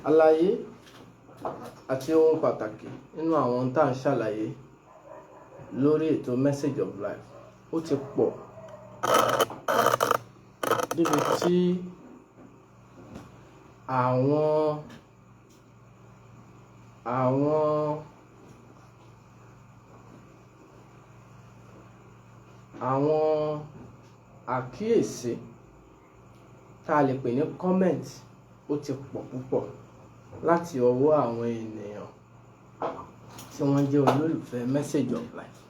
Àlàyé àti ohun pàtàkì nínú àwọn ohun tá à ń ṣàlàyé lórí ètò Message of Life ó ti pọ̀ débi tí àwọn àkíyèsí tá a lè pè ní comment ó ti pọ̀ púpọ̀ láti ọwọ́ àwọn ènìyàn tí wọ́n jẹ́ olólùfẹ́ Message of Life.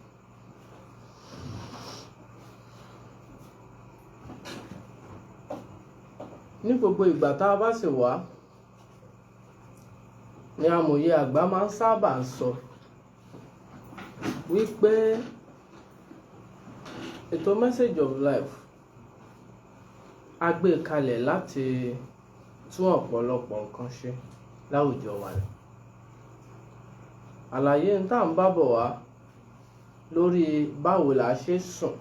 Ní gbogbo ìgbà tá a bá sì wá ni amòye àgbà máa ń sábà sọ wípé ètò Message of Life a gbé kalẹ̀ láti tún ọ̀pọ̀lọpọ̀ nǹkan ṣe láwùjọ wa ni. Àlàyé tá à ń bá bọ̀ wá lórí báwo la ṣe sùn.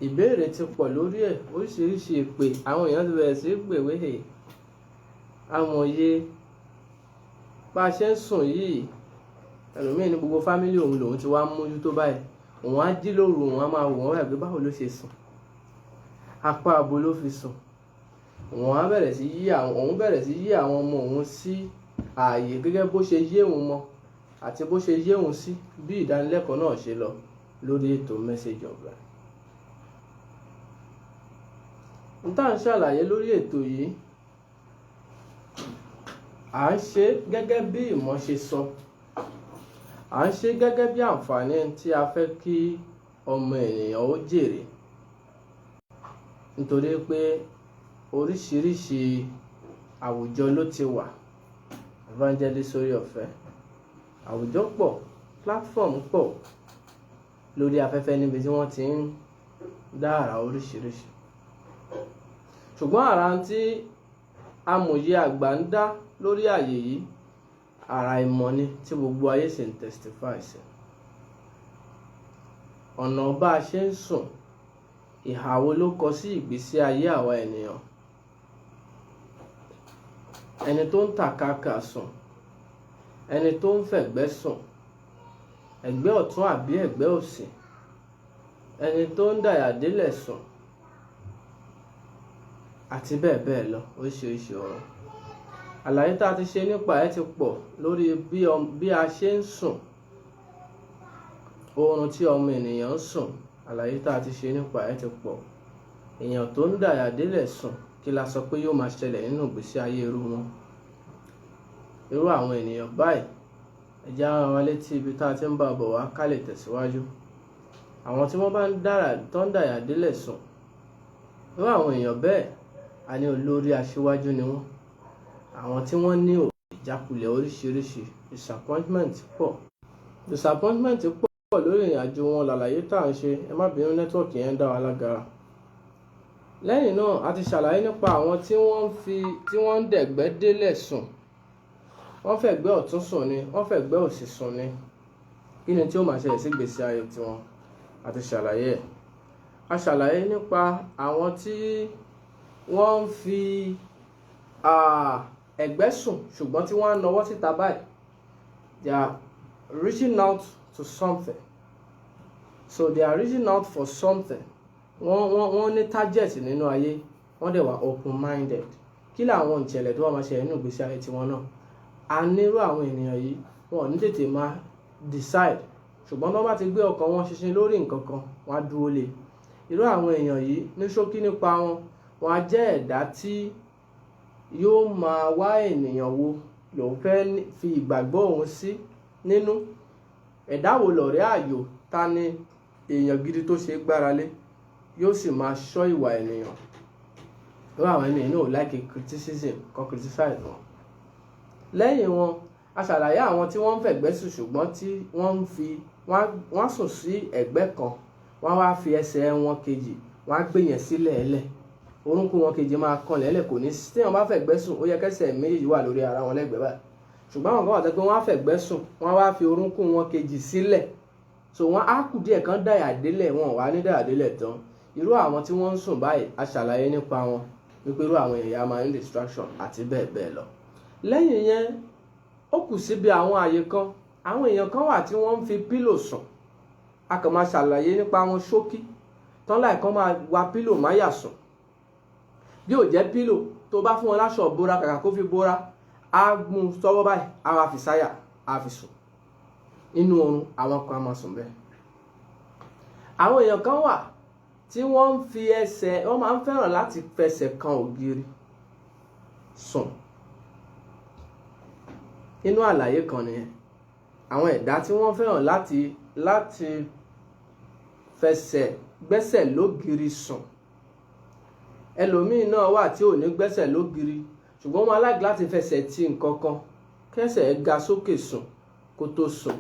Ìbéèrè ti pọ̀ lórí ẹ̀, oríṣiríṣi ìpè àwọn èèyàn ti bẹ̀rẹ̀ sí pè wéhè amòye bá a ṣe ń sùn yìí. Ẹlòmíì ní gbogbo fámílì òun lòun ti wá mójútó báyìí, òun á jí lóru, òun á máa wò wọ́n rẹ̀ pé báwo ló ṣe sùn, apá abo ló fi sùn. Òun bẹ̀rẹ̀ sí yí àwọn ọmọ òun sí ààyè gẹ́gẹ́ bó ṣe yé òun mọ́ àti bó ṣe yé òun sí bí ìdánilẹ́kọ̀ọ́ náà ṣe lọ lórí ètò Message of Life. N tá à ń ṣàlàyé lórí ètò yìí à ń ṣe gẹ́gẹ́ bí ìmọ̀ ṣe sọ, à ń ṣe gẹ́gẹ́ bí àǹfààní tí a fẹ́ kí ọmọ ènìyàn ó jèrè, nítorí pé oríṣiríṣi àwùjọ ló ti wà evangelist orí ọ̀fẹ́, àwùjọ pọ̀, platform pọ̀ lórí afẹ́fẹ́ níbi tí wọ́n ti ń dá àrà oríṣiríṣi. Ṣùgbọ́n àrà tí amòye àgbà ń dá lórí àyè yìí àrà ìmọ̀ ni tí gbogbo ayé sì ń testify sí. Ọ̀nà bá a ṣe ń sùn, ìhà wo ló kọ sí ìgbésí ayé àwa ènìyàn. Ẹni tó ń tàkàkà sùn, ẹni tó ń fẹ̀gbẹ́ sùn, ẹ̀gbẹ́ ọ̀tún àbí ẹ̀gbẹ́ òsì, ẹni tó ń dàyàdélẹ̀ sùn àti bẹ́ẹ̀ bẹ́ẹ̀ lọ, oríṣiríṣi ọ̀rọ̀. Àlàyé tá a ti ṣe nípa ẹ̀ ti pọ̀ lórí bí a ṣe ń sùn, oorun tí ọmọ ènìyàn ń sùn. Àlàyé tá a ti ṣe nípa ẹ̀ ti pọ̀. Èèyàn tó ń dàyàdélẹ̀ sùn, kí la sọ pé yóò máa ṣẹlẹ̀ nínú ìgbésí ayé irú wọn. Irú àwọn ènìyàn báyìí ẹ jẹ́ á rán wa létí ibi tá a ti ń bá bọ̀ wá ká lè tẹ̀síwájú. Àwọn tí wọ́n bá ń dàyàdélẹ̀ sùn, irú àwọn èèyàn bẹ́ẹ̀ a ní olórí aṣíwájú ni wọ́n. Àwọn tí wọ́n ní ìjákulẹ̀ oríṣiríṣi, disappointment pọ̀ lórí ìrìn àjò wọn. Làlàyé tá à ń ṣe, ẹ má bínú nẹ́tíwọ̀kì yẹn ń dá wa lágara. Lẹ́yìn náà a ti ṣàlàyé nípa àwọn tí wọ́n ń dẹ̀gbẹ́ délẹ̀ sùn. Wọ́n fẹ̀gbẹ́ ọ̀tún sùn ni, wọ́n fẹ̀gbẹ́ òsì sùn ni. Kí ni tí ó máa ṣẹlẹ̀ sí ìgbésí ayé tiwọn? A ti ṣàlàyé ẹ̀. A ṣàlàyé nípa àwọn tí wọ́n ń fi ẹ̀gbẹ́ sùn ṣùgbọ́n tí wọ́n á nawọ́ síta báyìí. They are reaching out to something. So they are reaching out for something. Wọ́n ní target nínú ayé, wọ́n dẹ̀ wà open minded. Kí làwọn ìṣẹ̀lẹ̀ tó wà máa ṣẹlẹ̀ nínú ìgbésí ayé tiwọn náà? A nírú àwọn ènìyàn yìí, wọn ò ní tètè máa decide, ṣùgbọ́n tó bá ti gbé ọkàn wọn ṣinṣin lórí nǹkan kan, wọ́n á dúró lé. Irú àwọn èèyàn yìí ní ṣókí nípa wọn, wọ́n á jẹ́ ẹ̀dá tí yóò máa wá ènìyàn wo lòun fẹ́ fi ìgbàgbọ́ òun sí nínú. Ẹ̀dá wo lọ̀rẹ́ ààyò, ta ni èèyàn gidi tó ṣe gbára lé, yóò sì máa ṣọ́ ìwà ènìyàn. Irú àwọn ènìyàn náà ò like criticism, kan criticize wọn. Lẹ́yìn wọn, a ṣàlàyé àwọn tí wọ́n ń fẹ̀gbẹ́ sùn ṣùgbọ́n tí wọ́n sùn sí ẹ̀gbẹ́ kan, wọ́n wá fi ẹsẹ̀ wọn kejì, wọ́n á gbé yẹn sílẹ̀ ẹlẹ̀. Orúnkún wọn kejì máa kan lẹ́lẹ̀, kò ní sí. Tí wọ́n bá fẹ̀gbẹ́ sùn, ó yẹ kẹ́sẹ̀ méjèèjì wà lórí ara wọn lẹ́gbẹ̀ẹ́ báyìí. Ṣùgbọ́n àwọn kan wà tó pé wọ́n á fẹ̀gbẹ́ sùn, wọ́n wá fi orúnkún wọn kejì sílẹ̀. So wọ́n á kù díẹ̀ kan dàyàdélẹ̀, wọn ò wá ní dàyàdélẹ̀ tán. Irú àwọn tí wọ́n ń sùn báyìí a ṣàlàyé nípa wọn wípé irú àwọn èèyàn máa ní distraction àti bẹ́ẹ̀ bẹ́ẹ̀ lọ. Lẹ́yìn yẹn ó kù síbi àwọn àyè kan, àwọn èèyàn kan wà tí wọ́n ń fi pílò sùn. A kàn máa ṣàlàyé nípa wọn ṣókí, tán láì kan máa wa pílò máyà sùn. Bí ò jẹ́ pílò tó bá fún wọn láṣọ bóra, kàkà kó fi bóra, á mú sọ́wọ́ báyìí, á wá fi sáyà, á fi sùn. Inú oorun àwọn kan á máa sùn bẹ́ẹ̀. Àwọn èèyàn kan wà tí wọ́n máa ń fẹ́ràn láti fẹsẹ̀ kan ògiri sùn. Inú àlàyé kan nìyẹn. Àwọn ẹ̀dá tí wọ́n fẹ́ràn láti gbẹ́sẹ̀ lógiri sùn. Ẹlòmíì náà wà tí ò ní gbẹ́sẹ̀ lógiri, ṣùgbọ́n wọ́n like láti fẹsẹ̀ ti nǹkan kan, kẹ́sẹ̀ ga sókè sùn kó tó sùn.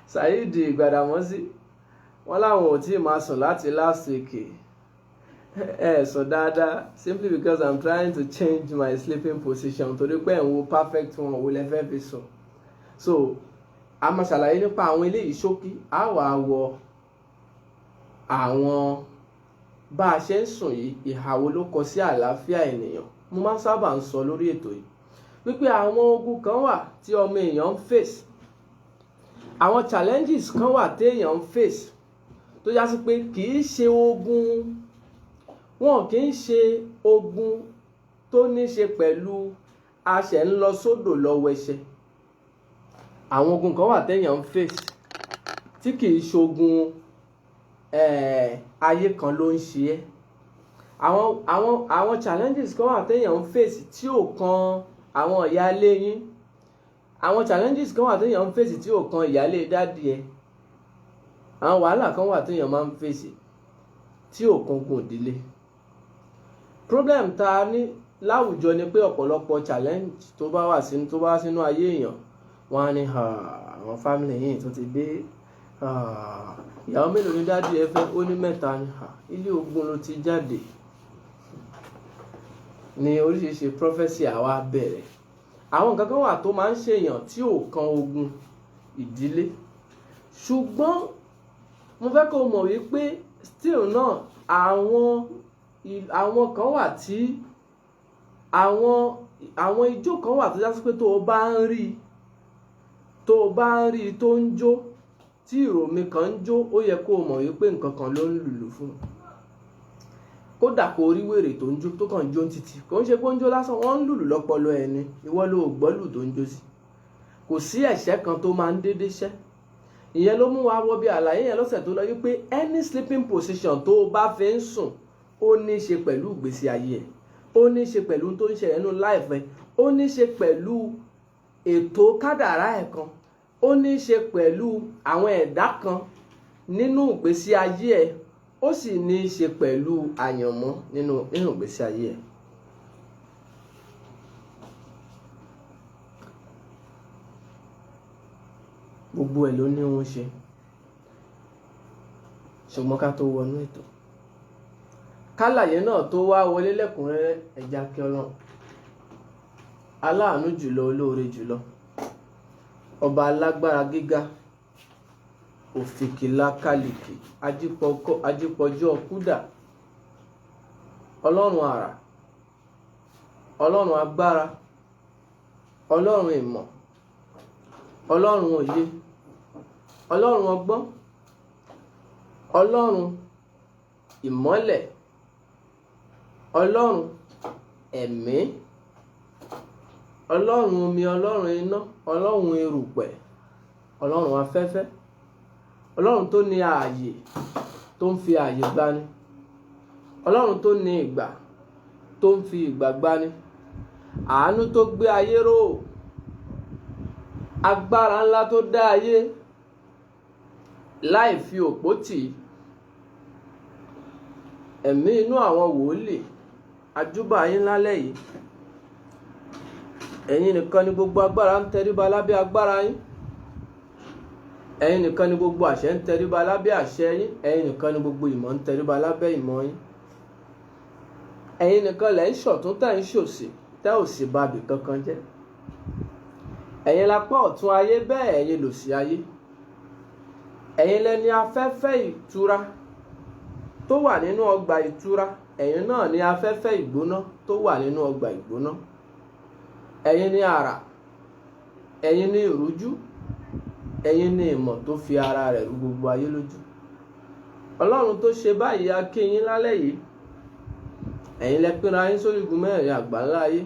Saheed Gbadamosi wọ́n láwọn ò tí ì máa sùn láti last week. Sọ dáadáa, simply because I'm trying to change my sleeping position torí pé ẹ̀ ń wo perfect one wo lẹ fẹ́ fi sùn. So a máa ṣàlàyé nípa àwọn eléyìí ṣókí, a wà wọ àwọn bá a ṣe ń sùn yìí, ìhà wo ló kọ sí àlàáfíà ènìyàn. Mo máa ń sábà ń sọ lórí ètò yìí wípé àwọn ogun kan wà tí ọmọ èèyàn ń face, àwọn challenges kan wà téèyàn ń face tó já sí pé kì í ṣe ogun, wọn kì í ṣe ogun tó ní ṣe pẹ̀lú àṣẹ ń lọ sódò lọ wẹṣẹ. Àwọn ogun kan wà téèyàn ń face tí kì í ṣogun ayé kan ló ń ṣe é. Àwọn challenges kan wà téèyàn ń face tí ò kan àwọn ìyáálé yín. Àwọn challenges kan wà téèyàn ń face tí ò kan ìyáálé dádì ẹ. Àwọn wàhálà kan wà téèyàn máa ń face tí ò kan ogun ìdílé. Problem ta ní láwùjọ ni pé ọ̀pọ̀lọpọ̀ challenge tó bá wá sínú ayé èèyàn, wọ́n á ní àwọn family yìí tó ti dé, ìyàwó mélòó ni dádì ẹ fẹ́, ó ní 3 ni, ilé ogun ló ti jáde. Ní oríṣiríṣi prophecy àwa bẹ̀rẹ̀. Àwọn nǹkan kan wà tó máa ń ṣèyàn tí ò kan ogun ìdílé. Ṣùgbọ́n mo fẹ́ kó mọ̀ wípé still náà àwọn kan wà tí àwọn ijó kan wà tó jásí pé tó o bá ń rí tó ń jó, tí ìròmí kan ń jó, ó yẹ kó o mọ̀ wípé nǹkan kan ló ń lùlù fún. Kódà kó rí wèrè tó ń jó, tó kàn jó títì, kò ń ṣe pé ó ń jó lásán, wọ́n ń lùlù lọ́pọlọ ẹni, ìwọ ló gbọ́ lù tó ń jó sí. Kò sí ẹ̀ṣẹ̀ kan tó máa ń dédé ṣẹ́. Ìyẹn ló mú wa wọ bí àlàyé yẹn lọ́sẹ̀ tó lọ wípé any sleeping position tó o bá fi ń sùn ó ní í ṣe pẹ̀lú ìgbésí ayé ẹ̀, ó ní í ṣe pẹ̀lú tó ń ṣẹlẹ̀ nínú life ẹ̀, ó ní í ṣe pẹ̀lú ètò kádàrá ẹ̀ kan, ó ní í ṣe pẹ̀lú àwọn ẹ̀dá kan nínú ìgbésí ayé ẹ̀, ó sì ní í ṣe pẹ̀lú àyànmọ́ nínú ìgbésí ayé ẹ̀. Gbogbo ẹ̀ ló ní ohun ṣe. Ṣùgbọ́n ká tó wọnú ètò, kálàyé náà tó wá wọlé lẹ́kùnrẹ́rẹ́, ẹja kí Ọlọ́run aláàánú jùlọ, olóore jùlọ, ọba alágbára gíga, òfìkìlà kálìkì, ajípọ̀jọ́ kúdà, ọlọ́run àrà, ọlọ́run agbára, ọlọ́run ìmọ̀, ọlọ́run òye, ọlọ́run ọgbọ́n, ọlọ́run ìmọ́lẹ̀, ọlọ́run ẹ̀mí, ọlọ́run omi, ọlọ́run iná, ọlọ́run erùpẹ̀, ọlọ́run afẹ́fẹ́, ọlọ́run tó ní ààyè tó ń fi ààyè gbani, ọlọ́run tó ní ìgbà tó ń fi ìgbà gbani, àánú tó gbé ayé ró, agbára ńlá tó dá ayé láì fi òpó tì, ẹ̀mí inú àwọn wòlíì, àjúbà yín lálẹ́ yìí. Ẹ̀yin nìkan ni gbogbo agbára ń tẹríba lábẹ́ agbára yín. Ẹ̀yin nìkan ni gbogbo àṣẹ ń tẹríba lábẹ́ àṣẹ yín. Ẹ̀yin nìkan ni gbogbo ìmọ̀ ń tẹríba lábẹ́ ìmọ̀ yín. Ẹ̀yin nìkan lẹ̀ ń ṣọ̀tún tẹ̀ ń ṣòsì tẹ́ ò sì bà bì kankan jẹ́. Ẹ̀yin lápá ọ̀tún ayé, bẹ́ẹ̀ ẹ̀yin lòsì ayé. Ẹ̀yin lẹni afẹ́fẹ́ ìtura. tó wà nínú ọgbà ìtura, ẹ̀yin náà ni afẹ́fẹ́ ìgbóná tó wà nínú ọgbà ìgbóná. Ẹ̀yin ni àrà, ẹ̀yin ni ìrújú, ẹ̀yin ni ìmọ̀ tó fi ara rẹ̀ rú gbogbo ayé lójú. Ọlọ́run tó ṣe báyìí a kí yín lálẹ́ yìí. Ẹ̀yin lẹ pínra yín sórí igun mẹ́rin àgbáńlá ayé.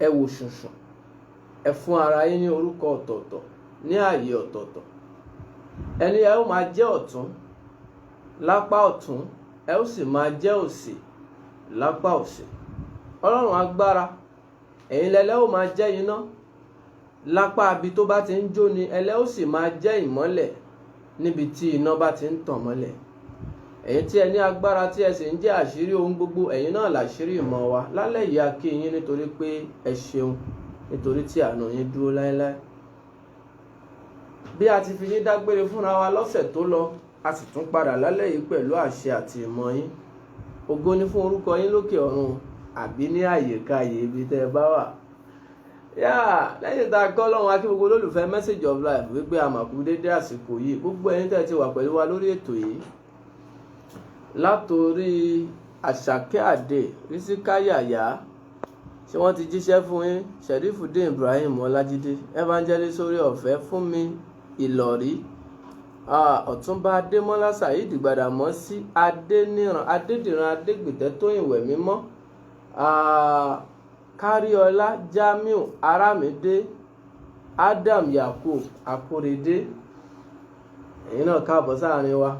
Ẹ wò ṣùnṣùn, ẹ fún ara yín ní orúkọ ọ̀tọ̀ọ̀tọ̀ ní ààyè ọ̀tọ̀ọ̀tọ̀. Ẹni ẹ ó máa jẹ́ ọ̀tún lápá ọ̀tún, ẹ ó sì máa jẹ́ òsì lápá òsì. Ọlọ́run agbára, ẹ̀yin lẹlẹ́ ó máa jẹ́ iná lápá ibi tó bá ti ń jó ni, ẹlẹ́ ó sì máa jẹ́ ìmọ́lẹ̀ níbi tí iná bá ti ń tàn mọ́lẹ̀. Ẹ̀yin tí ẹ ní agbára tí ẹ sì ń jẹ́ àṣírí ohun gbogbo, ẹ̀yin náà làṣírí ìmọ̀ wa. Lálẹ́ yìí a kí yín nítorí pé ẹ ṣeun, nítorí tí àánú yín dúró láéláé. Bí a ti fi yín dágbére fúnra wa lọ́sẹ̀ tó lọ, a sì tún padà lálẹ́ yìí pẹ̀lú àṣẹ àti ìmọ̀ yín. Ògo ni fún orúkọ yín lókè ọ̀run àbí ní àyèkáyè ibi tẹ́ ẹ bá wà. Lẹ́yìn tá a kọ́ lọ́wọ́ akí gbogbo olólùfẹ́ Message of Life wípé a mà kú dédé àsìkò yìí. Gbogbo ẹ̀yin tẹ́ ti wà pẹ̀lú wa lórí ètò yìí, látòrí Àṣàkẹ́ Àdè, Rísíkáyàyà, ṣé wọ́n ti jíṣẹ́ fún yín? Sherifudeen Ibrahim Ọlájídé, Evangelist orí ọ̀fẹ́ fún mi Ìlọ̀rí, Ọ̀túnba Adémọ́lá Saheed Gbàdàmọ́sí, Adédìran Adégbìtẹ́ Tóyìnwẹ̀ mímọ́, Káríọlá Jamiu Arámidé, Adam Yakub Akóredé. Ẹ̀yin náà káàbọ̀ sáàrin wa.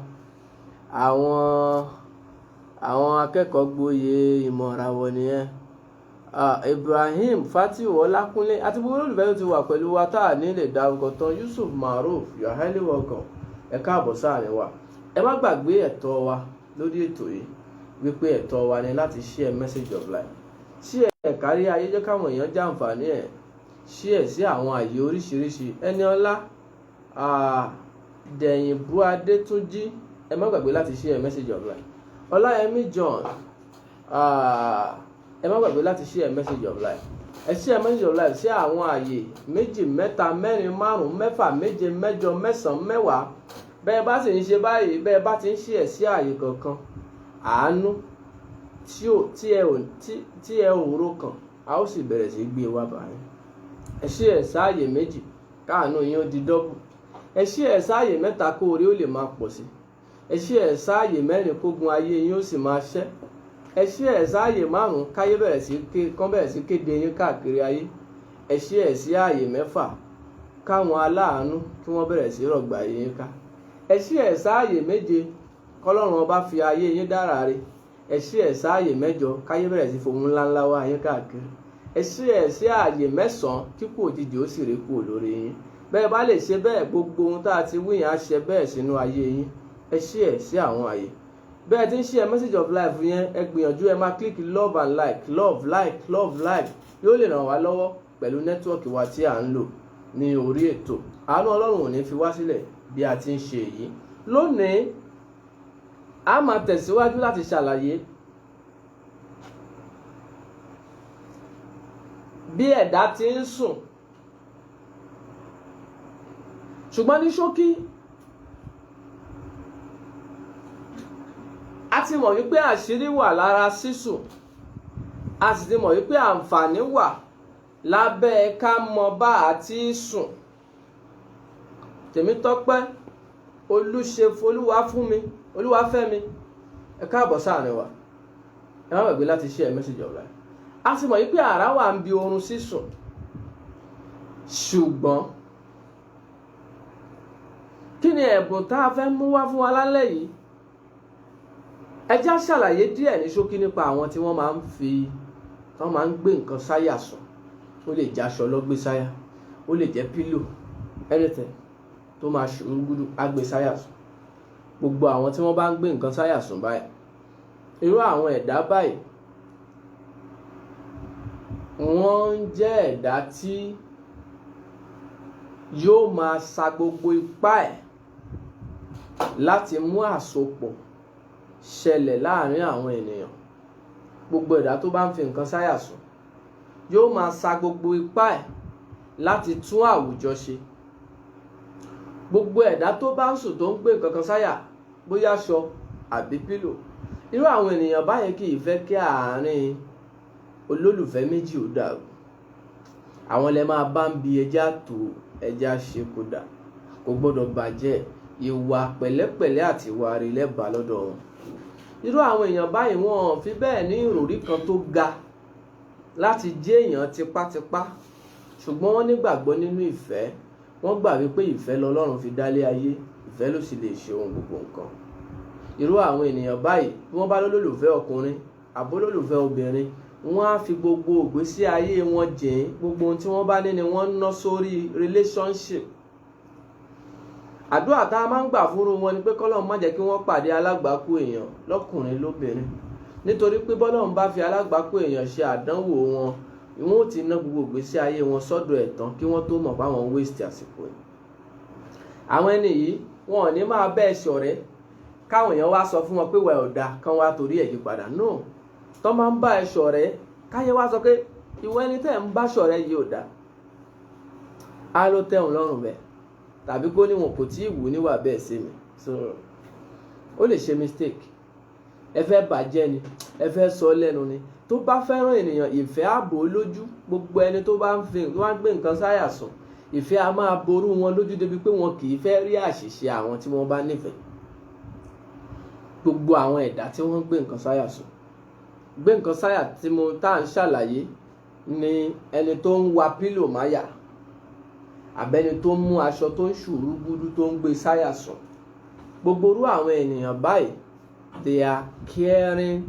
Àwọn akẹ́kọ̀ọ́ gboyè ìmọ̀ ìràwọ̀ nìyẹn. Ibrahim Fatihu Ọlákúnlé àti gbogbo olólùfẹ́ tó ti wà pẹ̀lú wa tá à ní lè dárúkọ tán. Yusuf Maruf, you are highly welcome. Ẹ káàbọ̀ sáàrin wa. Ẹ má gbàgbé ẹ̀tọ́ wa lórí ètò yìí wípé ẹ̀tọ́ wa ni láti share Message of Life. Share kárí ayé, jẹ́ káwọn èèyàn jàǹfààní ẹ̀. Share sí àwọn àyè oríṣiríṣi. Ẹniọlá Dẹ̀yìnbú Adétúnjí, ẹ má gbàgbé láti share Message of Life. Ọláyẹmí John, ẹ má gbàgbé láti share Message of Life. Ẹ share Message of Life sí àwọn àyè 2, 3, 4, 5, 6, 7, 8, 9, 10. Bẹ́ẹ̀ bá sì ń ṣe báyìí, bẹ́ẹ̀ bá ti ń share sí àyè kankan, àánú tí ẹ ò rò kàn, a ó sì bẹ̀rẹ̀ sí gbé wá báyìí. Ẹ share sáàyè 2 káàánú yín ó di double. Ẹ share sáàyè 3 kó orí ó lè máa pọ̀ sí. Ẹ share sáàyè 4 kógun ayé yín ó sì máa ṣẹ́. Ẹ share sáàyè 5 káyé bẹ̀rẹ̀ sí kéde yín káàkiri ayé. Ẹ share sí àyè 6 káwọn aláàánú kí wọ́n bẹ̀rẹ̀ sí rọ̀gbà yín ká. Ẹ share sáàyè 7 kọ́lọ́run ọba fi ayé yín dára re. Ẹ share sáàyè 8 káyé bẹ̀rẹ̀ sí fohùn ńláńlá wá yín káàkiri. Ẹ share sí àyè 9 kí kú òjijì ó sì rí kú lórí yín. Bẹ́ẹ̀ bá lè ṣe bẹ́ẹ̀, gbogbo ohun tá a ti wí yẹn á ṣe bẹ́ẹ̀ sínú ayé yín. Ẹ share sí àwọn àyè. Bẹ́ẹ̀ tí ń share Message of Life yẹn, ẹ gbìyànjú ẹ máa click love and like, love like. Yóò lè ràn wá lọ́wọ́ pẹ̀lú nẹ́tíwọ́ọ̀kì wa tí à ń lò ní orí ètò. Àánú Ọlọ́run ò ní fi wá sílẹ̀ bí a ti ń ṣe yìí. Lónìí a máa tẹ̀síwájú láti ṣàlàyé bí ẹ̀dá ti ń sùn. Ṣùgbọ́n ní ṣókí, a ti mọ̀ wípé àṣírí wà lára sísùn, a sì ti mọ̀ wípé àǹfààní wà lábẹ́ ká mọ bá a ti sùn. Tèmítọ́pẹ́ Olúwafẹ́mi, ẹ káàbọ̀ sáàrin wa. Ẹ má gbàgbé láti share Message of Life. A sì mọ̀ wípé àrá wà ń bi oorun sísùn. Ṣùgbọ́n kí ni ẹ̀bùn tá a fẹ́ mú wá fún wa lálẹ́ yìí? Ẹ já ṣàlàyé díẹ̀ ní ṣókí nípa àwọn tí wọ́n máa ń gbé nǹkan sáyà sùn. Ó lè jẹ́ aṣọ ló gbé sáyà, ó lè jẹ́ pílò, anything tó máa ṣùrùgùdù á gbé sáyà sùn. Gbogbo àwọn tí wọ́n bá ń gbé nǹkan sáyà sùn báyìí, irú àwọn ẹ̀dá báyìí wọ́n ń jẹ́ ẹ̀dá tí yóò máa sa gbogbo ipá ẹ̀ láti mú àsopọ̀ ṣẹlẹ̀ láàrin àwọn ènìyàn. Gbogbo ẹ̀dá tó bá ń fi nǹkan sáyà sùn yóò máa sa gbogbo ipá ẹ̀ láti tún àwùjọ ṣe. Gbogbo ẹ̀dá tó bá ń sùn tó ń gbé nǹkan kan sáyà, bóyá aṣọ, àbí pílò. Irú àwọn ènìyàn báyìí kì í fẹ́ kí àárín olólùfẹ́ méjì ó dàrú. Àwọn lẹ máa bá ń bi ẹja tó ẹja ṣe kódà kò gbọ́dọ̀ bàjẹ́. Ìwà pẹ̀lẹ́pẹ̀lẹ́ àti ìwà rere bá lọ́dọ̀ wọn. Irú àwọn èèyàn báyìí wọn fi bẹ́ẹ̀ ní ìròrí kan tó ga láti jẹ́ èèyàn tipátipá, ṣùgbọ́n wọ́n nígbàgbọ́ nínú ìfẹ́. Wọ́n gbà wípé ìfẹ́ lọ́lọ́run fi dálé ayé, ìfẹ́ ló sì lè ṣe ohun gbogbo nǹkan. Irú àwọn ènìyàn báyìí bí wọ́n bá lólùfẹ́ ọkùnrin àbólólùfẹ́ obìnrin, wọ́n á fi gbogbo ìgbésí ayé wọn jìn, gbogbo ohun tí wọ́n bá ní ni wọ́n ń ná sórí relationship. Àdúrà tá a máa ń gbà fúnru wọn ni pé k'Ọlọ́run má jẹ́ kí wọ́n pàdé alágbàkú èèyàn lọ́kùnrin lóbìnrin, nítorí pé b'Ọlọ́run bá fi alágbàkú èèyàn ṣe àdánwò wọn, wọn ò ti ná gbogbo ìgbésí ayé wọn sọ́dọ̀ ẹ̀ tán kí wọ́n tó mọ̀ pé àwọn waste àsìkò yìí. Àwọn ẹni yìí wọn ò ní máa bẹ́ẹ̀ ṣọ̀rẹ́ káwọn èèyàn wá sọ fún wọn pé wà ọ̀dà kan wá torí ẹ̀ yí padà. No, tó máa ń bá ẹ ṣọ̀rẹ́ káyé wá sọ pé ìwọ ẹni tẹ́ ń bá ṣọ̀rẹ́ yìí ò dá, á ló tẹ̀wọ̀n lọ́rùn bẹ́ẹ̀, tàbí kó ní wọn kò tí ì wù níwà bẹ́ẹ̀ sí mi. So ó lè ṣe mistake. Ẹ fẹ́ bàjẹ́ ni, ẹ fẹ́ sọ lẹ́nu ni. Tó bá fẹ́ràn ènìyàn, ìfẹ́ á bò ó lójú. Gbogbo ẹni tó bá ń gbé nǹkan sáyà sùn, ìfẹ́ á máa ború wọn lójú débi pé wọn kì í fẹ́ rí àṣìṣe àwọn tí wọ́n bá nífẹ̀ẹ́. Gbogbo àwọn ẹ̀dá tí wọ́n ń gbé nǹkan sáyà sùn, gbé nǹkan sáyà tí tá à ń ṣàlàyé ni ẹni tó ń wa pílò máyà, àbẹ́ni tó ń mú aṣọ tó ń ṣùrú gúdú tó ń gbé sáyà sùn. Gbogbo irú àwọn ènìyàn báyìí, they are caring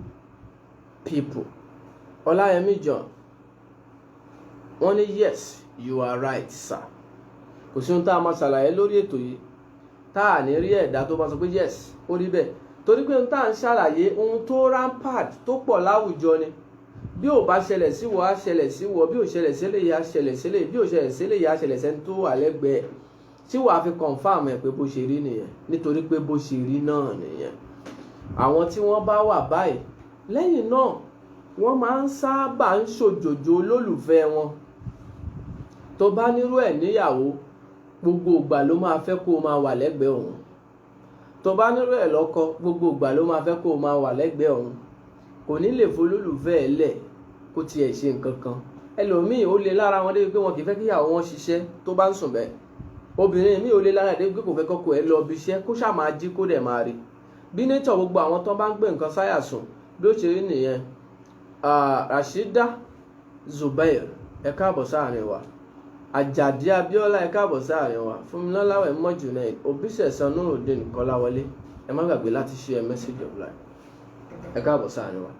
people. Ọláyẹmí John wọ́n ní yes you are right sir. Kò sí ohun tá a máa ṣàlàyé lórí ètò yìí tá à ní rí ẹ̀dá tó bá sọ pé yes ó rí bẹ́ẹ̀, torí pé ohun tá à ń ṣàlàyé ohun tó rampart tó pọ̀ láwùjọ ni. Bí ò bá ṣẹlẹ̀ sí wọ á ṣẹlẹ̀ sí wọ, bí ò ṣẹlẹ̀ sílẹ̀ yìí á ṣẹlẹ̀ sílẹ̀, bí ò ṣẹlẹ̀ sílẹ̀ yìí á ṣẹlẹ̀ sẹ́ni tó wà lẹ́gbẹ̀ẹ́, tí wàá fi confirm ẹ̀ pé bó ṣe rí nìyẹn, nítorí pé bó ṣe rí náà nìyẹn. Àwọn tí wọ́n bá wà báyìí lẹ́yìn náà wọ́n máa ń sábà ń ṣòjòjò olólùfẹ́ wọn. Tó bá nírú ẹ̀ níyàwó, gbogbo ìgbà ló máa fẹ́ kó o máa wà lẹ́gbẹ̀ẹ́ òun. Tó bá nírú ẹ̀ lọ́kọ, gbogbo ìgbà ló máa fẹ́ kó o máa wà lẹ́gbẹ̀ẹ́ òun. Kò ní lè folólùfẹ́ ẹ̀ lẹ̀ kó tiẹ̀ ṣe nǹkan kan. Ẹlòmíì ó le lára wọn débi pé wọn kì í fẹ́ kí ìyàwó wọn ṣiṣẹ́ tó bá ń sùn bẹ́ẹ̀. Obìnrin míì ó le lára débi pé kò fẹ́ kọ́kọ́ ẹ̀ lọ ibi iṣẹ́ kó ṣáà máa jí kó dẹ̀ máa rí. Bí nature gbogbo àwọn tó bá ń gbé nǹkan sáyà sùn bí ó ṣe rí nìyẹn. Rashida Zubair ẹ káàbọ̀ sáàrin wa, Àjàdí Abíọ́lá ẹ káàbọ̀ sáàrin wa, Fúnmilọ́láwẹ̀ Mọ́jùnẹ́, Òbísẹ̀san Nurudeen Kọ́láwọlé, ẹ má gbàgbé láti share message of life, ẹ káàbọ̀ sáàrin wa.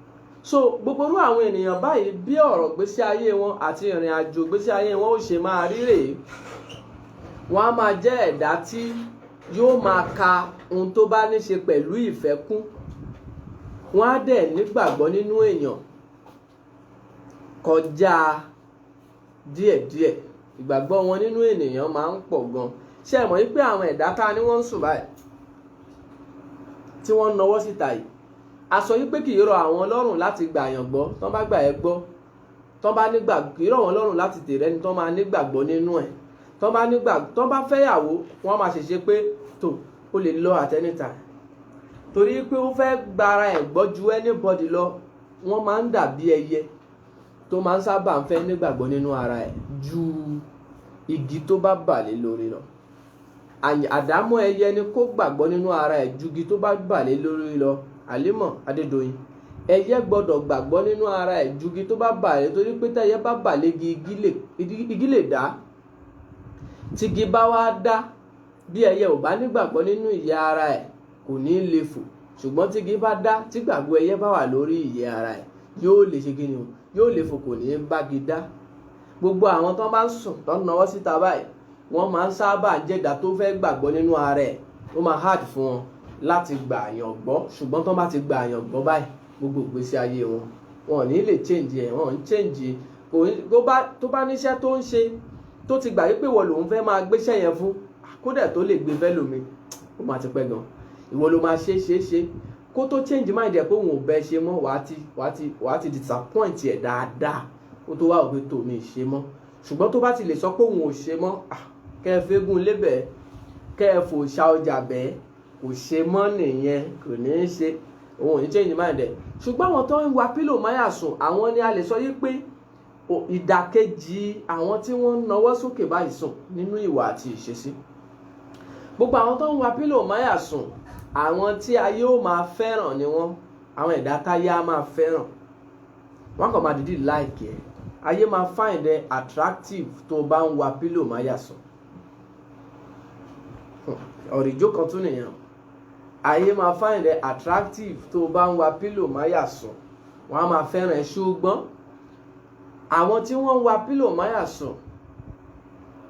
So gbogbo irú àwọn ènìyàn báyìí bí ọ̀rọ̀ gbésí ayé wọn àti ìrìn àjò gbésí ayé wọn ó ṣe máa rí rèé. Wọ́n á máa jẹ́ ẹ̀dá tí yóò máa ka ohun tó bá ní ṣe pẹ̀lú ìfẹ́ kún. Wọ́n á dẹ̀ nígbàgbọ́ nínú èèyàn kọjá díẹ̀díẹ̀. Ìgbàgbọ́ wọn nínú ènìyàn máa ń pọ̀ gan. Ṣé ẹ mọ̀ wípé àwọn ẹ̀dá tá ni wọ́n ń sùn báyìí tí wọ́n ń nawọ́ síta yìí, a sọ wípé kì í rọ àwọn lọ́rùn láti gbà yàn gbọ́, tán bá gbà ẹ́ gbọ́, tán bá nígbà kì í rọ wọn lọ́rùn láti tèrè ẹni tán máa nígbàgbọ́ nínú ẹ̀. Tán bá fẹ́yàwó wọ́n máa ṣèṣe pé tó o lè lọ at any time, torí pé ó fẹ́ gbára ẹ̀ gbọ́ ju anybody lọ. Wọ́n máa ń dàbí ẹyẹ tó máa ń sábà ń fẹ́ nígbàgbọ́ nínú ara ẹ̀ ju igi tó bá bà lé lórí lọ. Àdámọ́ ẹyẹ ni kó gbàgbọ́ nínú ara ẹ̀ ju igi tó bá bà lé lórí lọ. Àlímọ̀ Adédoyin, ẹyẹ gbọ́dọ̀ gbàgbọ́ nínú ara ẹ̀ ju igi tó bá bà lé, torí pé tẹ́yẹ bá bà lé igi lè dá. Tígi bá wá dá, bí ẹyẹ ò bá nígbàgbọ́ nínú ìyẹ́ ara ẹ̀ kò ní lè fò, ṣùgbọ́n tígi bá dá, tí gbàgbọ́ ẹyẹ bá wà lórí ìyẹ́ ara ẹ̀ yóò lè ṣe kíni o, yóò lè fò, kò ní bági dá. Gbogbo àwọn tó bá ń sùn tó ń nawọ́ síta báyìí wọ́n máa ń sábà jẹ́dá tó fẹ́ gbàgbọ́ nínú ara ẹ̀. Ó máa hard fún wọn láti gbà àyàn gbọ́, ṣùgbọ́n tó bá ti gbà àyàn gbọ́ báyìí gbogbo ìgbésí ayé wọn wọn ò ní lè change ẹ̀, wọn ò ń change. Tó bá níṣẹ́ tó ń ṣe tó ti gbà wípé ìwọ lòun fẹ́ máa gbéṣẹ́ yẹn fún, kódà tó lè gbé fẹ́ lómi, ó máa ti pẹ́ gan. Ìwọ ló máa ṣe kó tó change mind ẹ̀ pé òun ò bẹ́ ṣe mọ́, wàá ti disappoint ẹ̀ dáadáa kó tó wá òpé tó mi ṣe mọ́. Ṣùgbọ́n tó bá ti lè sọ pé òun ò ṣe mọ́, kẹ́ ẹ fẹ́gùn lébẹ̀, kẹ́ ẹ fò ṣá ọjà bẹ́ẹ̀, kò ṣe mọ́ nìyẹn, kò ní í ṣe, òun ò ní change mind ẹ̀. ṣùgbọ́n àwọn tó ń wa pílò máyà sùn, àwọn ni a lè sọ yí pé ìdàkejì àwọn tí wọ́n ń nawọ́ sókè báyìí sùn nínú ìwà àti ìṣesí. gbogbo àwọn tó ń wa pílò máyà sùn, àwọn tí ayé ó máa fẹ́ràn ni wọ́n, àwọn ẹ̀dá táyé á máa fẹ́ràn, wọ́n kàn máa dìídì like ẹ̀, ayé máa find ẹ attractive tó bá ń wa pílò máyà sùn. ọ̀rìjó kan tún nìyẹn, ayé máa find ẹ attractive tó bá ń wa pílò máyà sùn, wọ́n á máa fẹ́ràn ẹ. ṣùgbọ́n àwọn tí wọ́n ń wa pílò máyà sùn,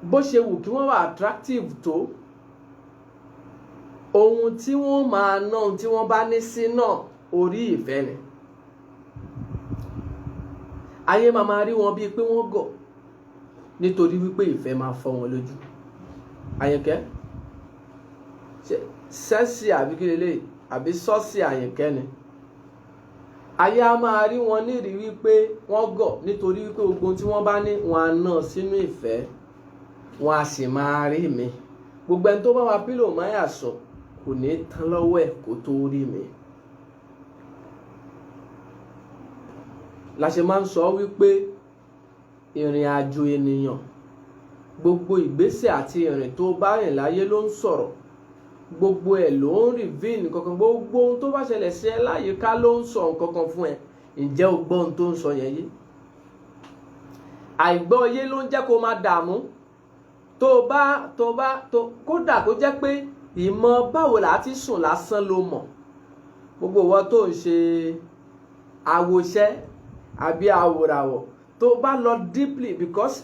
bó ṣe wù kí wọ́n wà attractive tó, ohun tí wọ́n máa ná, ohun tí wọ́n bá ní sí náà, orí ìfẹ́ ni. ayé máa rí wọn bíi pé wọ́n gọ̀ nítorí wípé ìfẹ́ máa fọ́ wọn lójú. Àyìnkẹ́ sẹ́ẹ̀sì àbí kí lélẹ̀ àbí sọ́ọ̀sì Àyìnkẹ́ ni. ayé á máa rí wọn nírìí wípé wọ́n gọ̀ nítorí wípé gbogbo tí wọ́n bá ní wọn á ná sínú ìfẹ́, wọn á sì máa rí mi. gbogbo ẹni tó bá wa pílò máyà sùn kò ní tán lọ́wọ́ ẹ̀ kó tó rí mi. la ṣe máa ń sọ wípé ìrìn àjò ènìyàn, gbogbo ìgbésẹ̀ àti ìrìn tó bá rìn láyé ló ń sọ̀rọ̀, gbogbo ẹ̀ ló ń reveal nǹkankan, gbogbo ohun tó bá ṣẹlẹ̀ sí ẹ láyìíká ló ń sọ nǹkankan fún ẹ. ǹjẹ́ o gbọ́ ohun tó ń sọ yẹn yé? àìgbọ́ yé ló ń jẹ́ kó máa dààmú. kódà kó jẹ́ pé ìmọ̀ báwo là á ti sùn lásán ló mọ̀, gbogbo ìwọ tó ń ṣe àwòṣẹ́ àbí àwòràwọ̀, tó bá lọ deeply, because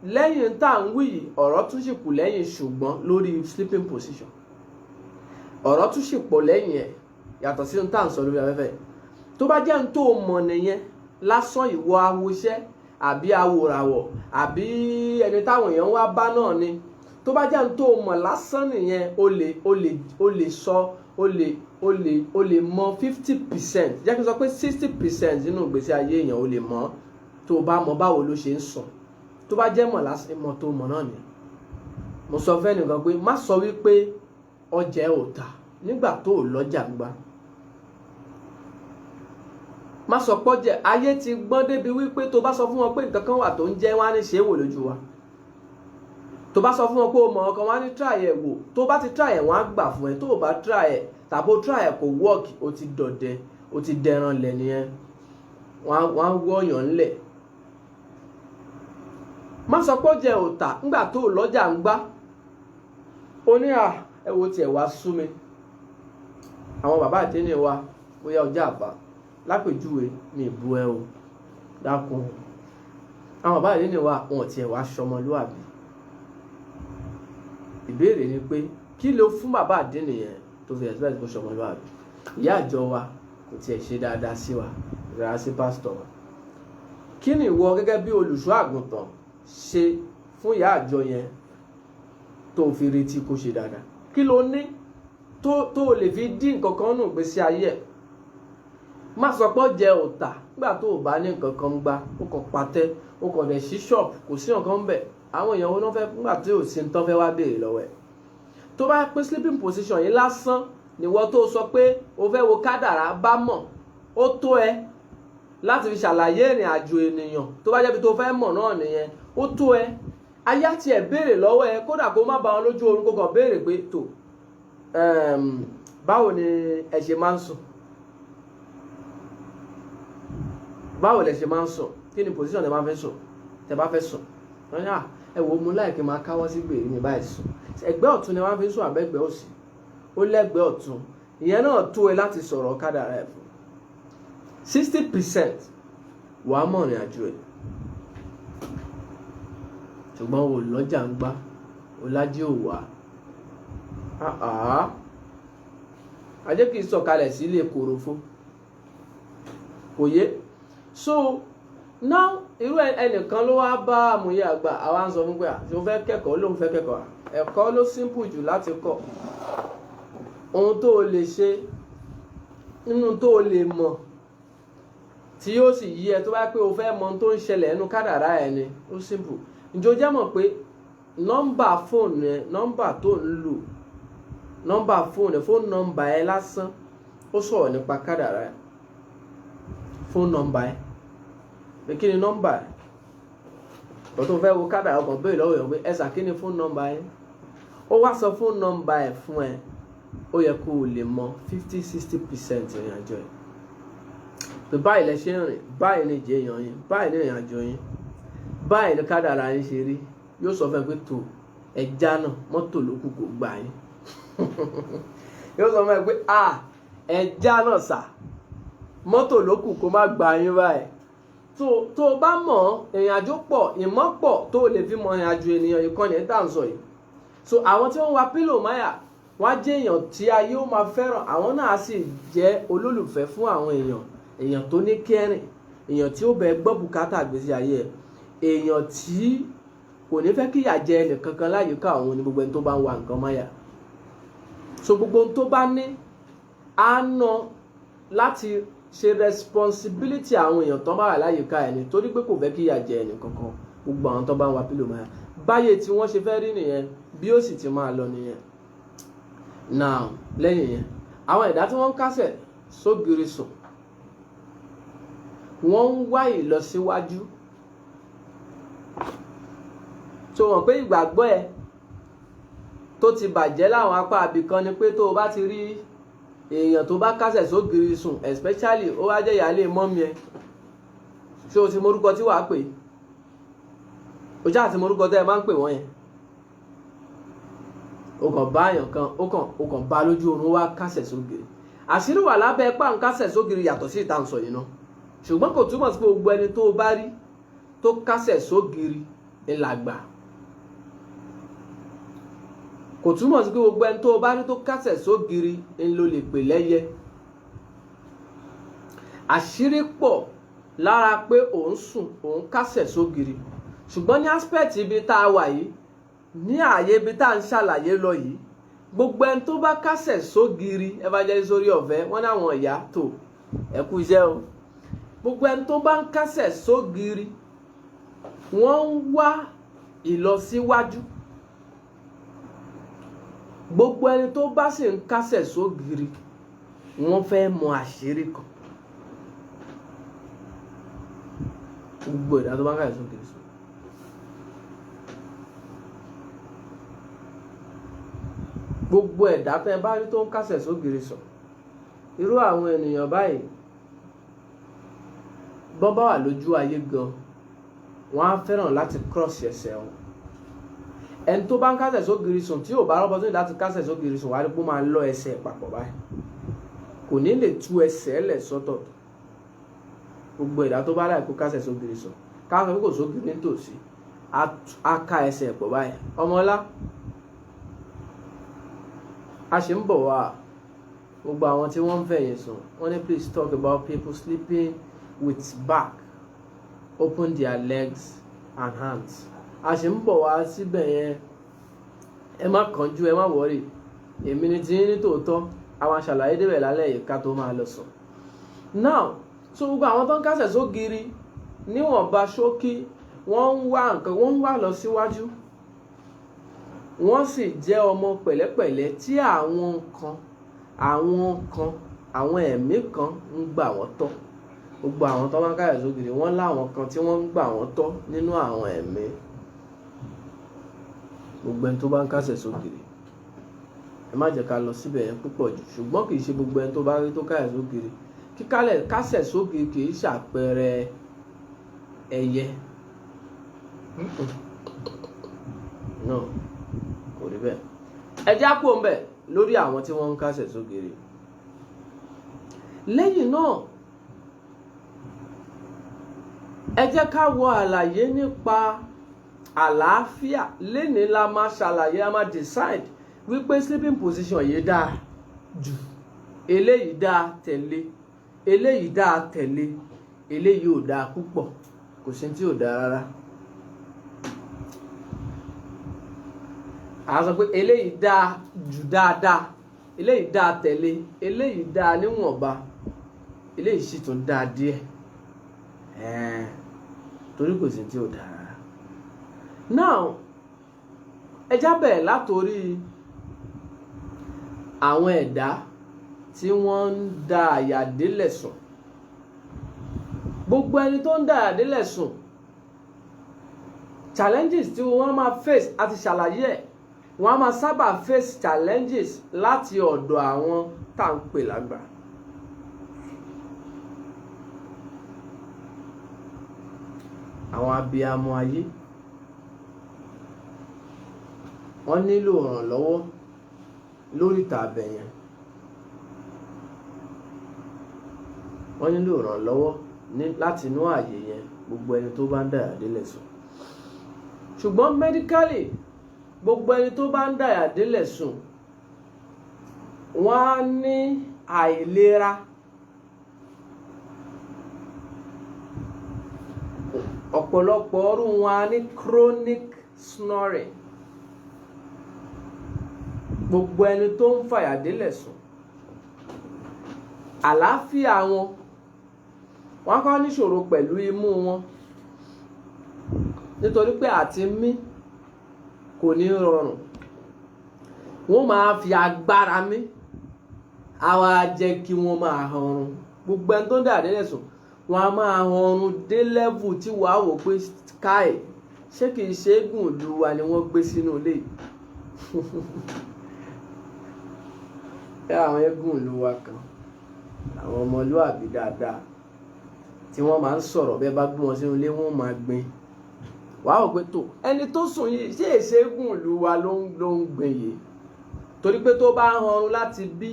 lẹ́yìn tá à ń wí yìí ọ̀rọ̀ tún sì kù lẹ́yìn ṣùgbọ́n lórí sleeping position, ọ̀rọ̀ tún sì pọ̀ lẹ́yìn ẹ̀ yàtọ̀ sí ohun tá à ń sọ lórí afẹ́fẹ́. tó bá jẹ́ ohun tó mọ̀ nìyẹn lásán, ìwọ àwòṣẹ́ àbí àwòràwọ̀ àbí ẹni táwọn èèyàn wá bá náà ni, tó bá jẹ́ ohun tó mọ̀ lásán nìyẹn, o lè sọ, o lè mọ 50%, jẹ́ kí n sọ pé 60% nínú ìgbésí ayé èèyàn o lè mọ̀, tó bá mọ báwo ló ṣe ń sùn. tó bá jẹ́ mọ̀ lásán, mọ̀ tó mọ̀ náà ni. mo sọ fẹ́ nìkan pé má sọ wípé ọjà ò tà nígbà tó lọ́jà gbá. má sọ pọ́jẹ́, ayé ti gbọ́n débi wípé tó bá sọ fún wọn pé nǹkan kan wà tó ń jẹ́, wọ́n á ní ṣe é wò lójú wa. tó bá sọ fún wọn pé o mọ̀ ọkàn, wọ́n á ní try ẹ̀ wò. tó bá ti try ẹ̀ wọ́n á gbà fún ẹ. tó o bá try ẹ̀ tàbí o try ẹ̀ kò work, o ti dọ̀dẹ, o ti dẹran lẹ̀ nìyẹn, wọ́n á wọ́ọ̀yàn ńlẹ̀. má sọ pọ́jẹ́ ò tà nígbà tó lọ́jà ń gbá. o ní ẹ wo tiẹ̀ wá sú mi. àwọn bàbá àdéhùn wa bóyá ọjà àbá lápèjúwe mi ìbú ẹ o dákun, àwọn bàbá àdéhùn wa wọn tiẹ̀ wá ṣọmọlúwàbí. ìbéèrè ni pé kí ló fún bàbá àdéhùn yẹn tó fi expect kó ṣọmọlúwàbí? ìyá àjọ wa kò tiẹ̀ ṣe dáadáa sí wa, rárá sí pásítọ̀ wa. kí ni ìwọ gẹ́gẹ́ bí olùṣọ́ àgùntàn ṣe fún ìyá àjọ yẹn tó fi retí kó ṣe dáadáa? kí ló ní tó lè fi dín nǹkan kan nù gbèsè ayé ẹ̀? má sọ pé jẹ òòtà nígbà tó o bá ní nǹkan kan gbá, ó kàn patẹ́, ó kàn lè ṣí ṣọ́ọ̀pù, kò sí nǹkan bẹ̀. àwọn èèyàn wọn fẹ́ nígbà tí ò sí ní tán fẹ́ wá béèrè lọ́wọ́ ẹ̀. tó bá pé sleeping position yìí lásán níwọ tó sọ pé o fẹ́ wo kádàrá bá mọ̀, ó tó ẹ láti fi ṣàlàyé ìrìn àjò ènìyàn. tó bá jẹ́ bí tó fẹ́ mọ̀ náà nìyẹn, ó tó ẹ. ayé àti ẹ̀ béèrè lọ́wọ́ ẹ, kódà kó má bá wọn lójú oorun, kó kàn béèrè pé tó báwo ni ẹ ṣe máa ń sùn, báwo lẹ ṣe máa ń sùn, kí ni position tẹ máa fẹ́ sùn, tẹ bá fẹ́ sùn. wọ́n ní ẹ wo mo láì kí n máa káwọ́ sí gbèrè mi báyìí sùn. ẹgbẹ́ ọ̀tún ni wọ́n fi ń sùn àbẹ́gbẹ́ òsì? ó lẹ́gbẹ́ ọ̀tún. ìyẹn náà tó ẹ láti sọ̀rọ̀ kádàrá ẹ̀ fún. 60% wàá mọ̀ ìrìn àjò ẹ̀, ṣùgbọ́n o lọ́jà ń gbá, o lájẹ́ ò wá. ajé kì í sọ̀kalẹ̀ sí ilé kòròfo, kò yé. so now irú ẹnìkan ló wá bá àmúyẹ àgbà, àwa ń sọ fún pé àti òun fẹ́ kẹ́kọ̀ọ́, lóun fẹ́ kẹ́kọ̀ọ́. ẹ̀kọ́ ló simple jù láti kọ́. ohun tó o lè ṣe nínú tó o lè mọ̀ tí yóò sì yí ẹ, tó bá pé o fẹ́ mọ̀ ohun tó ń ṣẹlẹ̀ nínú kádàrá ẹ ni, ó simple. ǹjẹ́ o jẹ́ mọ̀ pé nọ́mbà fóònù ẹ, nọ́mbà tó ń lò nọ́mbà fóònù nọ́mbà ẹ lásán ó sọ̀rọ̀ nípa kádàrá ẹ. Fóònù nọ́mbà ẹ pé kí ni nọ́mbà ẹ, tó tó fẹ́ wo kádàrá ọkàn béèrè lọ́wọ́ yẹn pé ẹ̀sà kí ni fóònù nọ́mbà ẹ, ó wá sọ fóònù nọ́mbà ẹ fún ẹ, ó yẹ kó o lè mọ 50-60% ìrìn àjò ẹ. pé báyìí lẹ ṣe ń rìn, báyìí ni ìjẹ èèyàn yín, báyìí ni ìrìn àjò yín, báyìí ni kádàrá yín ṣe rí. Yóò sọ fún ẹ pé tó ẹja náà mọ́tò ló kù kó gbà yín. Yóò sọ fún ẹ pé ẹja náà sà mọ́tò ló kù kó má gbà yín báyìí. tó o bá mọ̀ ìrìn àjò pọ̀, ìmọ̀ pọ̀ tó o lè fi mọ ìrìn àjò ènìyàn ìkànnì ẹ̀ tá à ń sọ yìí. So àwọn tí wọ́n wa pílò máyà wọ́n á jẹ́ èèyàn tí ayé ó máa fẹ́ràn, àwọn náà á sì jẹ́ olólùfẹ́ fún àwọn èèyàn tó ní kẹ́rìn, èèyàn tí ó bẹ gbọ́ bùkátà gbèsè ayé ẹ̀, èèyàn tí kò ní fẹ́ kíyà jẹ ẹnì kankan láyìíká àwọn ní gbogbo ẹni tó bá ń wa nǹkan máyà. So gbogbo ohun tó bá ní á ná láti ṣe responsibility àwọn èèyàn tó bá wà láyìíká ẹni, torí pé kò fẹ́ kíyà jẹ ẹnì kankan. Gbogbo àwọn tó bá ń wa pílò máyà báyé tí wọ́n ṣe fẹ́ rí nìyẹn, bí ó sì ti máa lọ nìyẹn. Now lẹ́yìn yẹn àwọn ẹ̀dá tí wọ́n ń kásẹ̀ sógiri sùn, wọ́n ń wá ìlọsíwájú. tó mọ̀ pé ìgbàgbọ́ ẹ tó ti bàjẹ́ láwọn apá abìkan ni pé tó o bá ti rí èèyàn tó bá kásẹ̀ sógiri sùn, especially ó wá jẹ́ ìyáálé mọ́mí ẹ, ṣé o ti morúkọ tí wàá pè é? O ṣáà ti morúkọ tẹ́ ẹ máa ń pè wọ́n yẹn. O kàn bá èèyàn kan, o kàn bá lójú oorun wá kásẹ̀ sógiri. Àṣírí wà lábẹ́ pà ń kásẹ̀ sógiri yàtọ̀ sí ìta ń sọ yìí náà. Ṣùgbọ́n kò túmọ̀ sí pé gbogbo ẹni tó o bá rí tó kásẹ̀ sógiri ńlágbà. Kò túmọ̀ sí pé gbogbo ẹni tó o bá rí tó kásẹ̀ sógiri ńlọ lè pè lẹ́yẹ. Àṣírí pọ̀ lára pé òun sùn, òun kásẹ̀ sógiri. Ṣùgbọ́n ní aspect ibi tá a wà yìí, ní ààyè ibi tá a ń ṣàlàyé lọ yìí, gbogbo ẹni tó bá kásẹ̀ sógiri, evangelist orí ọ̀fẹ́ wọ́n ní àwọn ìyá tó ẹ kú iṣẹ́ o. Gbogbo ẹni tó bá ń kásẹ̀ sógiri wọ́n ń wá ìlọsíwájú. Gbogbo ẹni tó bá sì ń kásẹ̀ sógiri wọ́n fẹ́ mọ àṣírí kan. Gbogbo ẹ̀dá tó bá ń kásẹ̀ sógiri sùn. Gbogbo ẹ̀dá tẹ́ bá rí tó ń kásẹ̀ sógiri sùn, irú àwọn ènìyàn báyìí bọ́ bá wà lójú ayé gan, wọ́n á fẹ́ràn láti cross ẹsẹ̀ wọn. Ẹni tó bá ń kásẹ̀ sógiri sùn tí ò bá rọ́pọ̀ tó ní láti kásẹ̀ sógiri sùn, wá rí pé ó máa lọ ẹsẹ̀ papọ̀ báyìí, kò ní lè tú ẹsẹ̀ lẹ̀ sọ́tọ̀. Gbogbo ẹ̀dá tó bá láì kó kásẹ̀ sógiri sùn, káwọn kò sógiri nítòsí, á ká ẹsẹ̀ pọ̀ báyìí. Ọmọlá a ṣe ń bọ̀ wá. Gbogbo àwọn tí wọ́n ń fẹ̀yìn sùn, wọ́n ní please talk about people sleeping with back, open their legs and hands. A ṣe ń bọ̀ wá síbẹ̀ yẹn, ẹ má kánjú, ẹ má worry. Èmi ni tí ní tòótọ́, àwọn aṣàlàyé débẹ̀ lálẹ́ yìí ká tó máa lọ sùn. Now so gbogbo àwọn tó ń kásẹ̀ sógiri níwọ̀nba ṣókí, wọ́n ń wá nǹkan, wọ́n ń wá lọ síwájú. Wọ́n sì jẹ́ ọmọ pẹ̀lẹ́pẹ̀lẹ́ tí àwọn ẹ̀mí kan ń gbà wọ́n tọ́. Gbogbo àwọn tó máa ń kásẹ̀ sógiri wọ́n láwọn kan tí wọ́n ń gbà wọ́n tọ́ nínú àwọn ẹ̀mí. Gbogbo ẹni tó bá ń kásẹ̀ sógiri, ẹ má jẹ́ ká lọ síbẹ̀ yẹn púpọ̀ jù, ṣùgbọ́n kì í ṣe gbogbo ẹni tó bá rí tó kásẹ̀ sógiri. Kásẹ̀ sógiri kì í ṣàpẹẹrẹ ẹyẹ. No, kò rí bẹ́ẹ̀. Ẹ já kúrò ńbẹ̀ lórí àwọn tí wọ́n ń kásẹ̀ sógiri. Lẹ́yìn náà, ẹ jẹ́ ká wo àlàyé nípa àlàáfíà. Lénìí la máa ṣàlàyé, a máa decide wípé sleeping position yìí dáa jù, eléyìí dáa tẹ̀lé, eléyìí dáa tẹ̀lé, eléyìí ò dáa púpọ̀, kò sí tí ò dáa rárá. A sọ pé eléyìí dáa jù dáadáa, eléyìí dáa tẹ̀lé, eléyìí dáa níwọ̀nba, eléyìí sì tún dáa díẹ̀. Torí kò sí tí ò dáa rárá. Now ẹ já bẹ̀rẹ̀ látorí àwọn ẹ̀dá tí wọ́n ń da àyà délẹ̀ sùn. Gbogbo ẹni tó ń da àyà délẹ̀ sùn, challenges tí wọ́n máa face àti ṣàlàyé ẹ̀, wọ́n á máa sábà face challenges láti ọ̀dọ̀ àwọn tá à ń pè lágbà. Àwọn abiyamọ ayé, wọ́n nílò ìrànlọ́wọ́ lórí ìtàbẹ̀ yẹn. Wọ́n nílò ìrànlọ́wọ́ láti inú ààyè yẹn, gbogbo ẹni tó bá ń dàyà délẹ̀ sùn. Ṣùgbọ́n medically, gbogbo ẹni tó bá ń dàyà délẹ̀ sùn, wọ́n á ní àìlera ọ̀pọ̀lọpọ̀ ọrú wọn á ní chronic snoring. Gbogbo ẹni tó ń fàyà délẹ̀ sùn, àlàáfíà wọn, wọ́n kọ́ níṣòro pẹ̀lú imú wọn, nítorí pé àti mí kò ní rọrùn. Wọ́n máa fi agbára mí, á wá jẹ́ kí wọ́n máa hanrun. Gbogbo ẹni tó ń dàyà délẹ̀ sùn, wọ́n á máa hanrun dé level tí wàá wò pé káì, ṣé kìí ṣe égún ìlú wa ni wọ́n gbé sínú ilé? Àwọn égún ìlú wa kan, àwọn ọmọlúàbí dáadáa tí wọ́n máa ń sọ̀rọ̀, bẹ́ẹ̀ bá gbé wọn sínú ilé wọ́n máa gbin. Wàá wò pé tó ẹni tó sùn yìí ṣé èsè égún ìlú wa ló ń gbin yìí? Torí pé tó bá hanrun láti bí,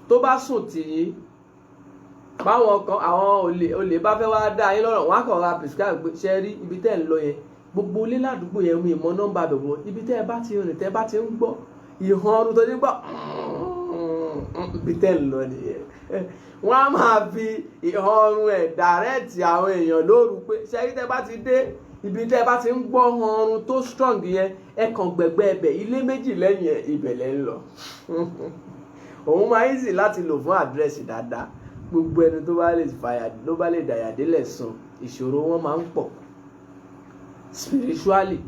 tó bá sùn tì yín, báwọn kan àwọn olè bá fẹ́ wá dá yín lọ́rọ̀, wọ́n á kàn ra prescribe pé ṣe rí ibi tẹ́ ń lọ yẹn, gbogbo ilé ládùúgbò yẹn mú ìmọ̀ nọ́mbà bẹ̀bọ̀, ibi tẹ́ ẹ bá ti rìn tẹ́ bá ti ń gbọ́ ìhanrun tó ti gbọ́ ibi tẹ́ ń lọ nìyẹn. Wọ́n á máa fi ìhanrun ẹ̀ dàrẹ́ẹ̀tì àwọn èèyàn lóru pé ṣe rí tẹ́ bá ti dé ibi tẹ́ bá ti ń gbọ́ hanrun tó strong yẹn, ẹ kàn gbẹ̀gbẹ́ ẹbẹ̀, ilé méjì lẹ́yìn ẹ̀ ibẹ̀ lẹ́ ń lọ. Òun máa easy láti lò fún àdírẹ́sì dáadáa. Gbogbo ẹni tó bá lè dàyà délẹ̀ sùn, ìṣòro wọn máa ń pọ̀ spiritually.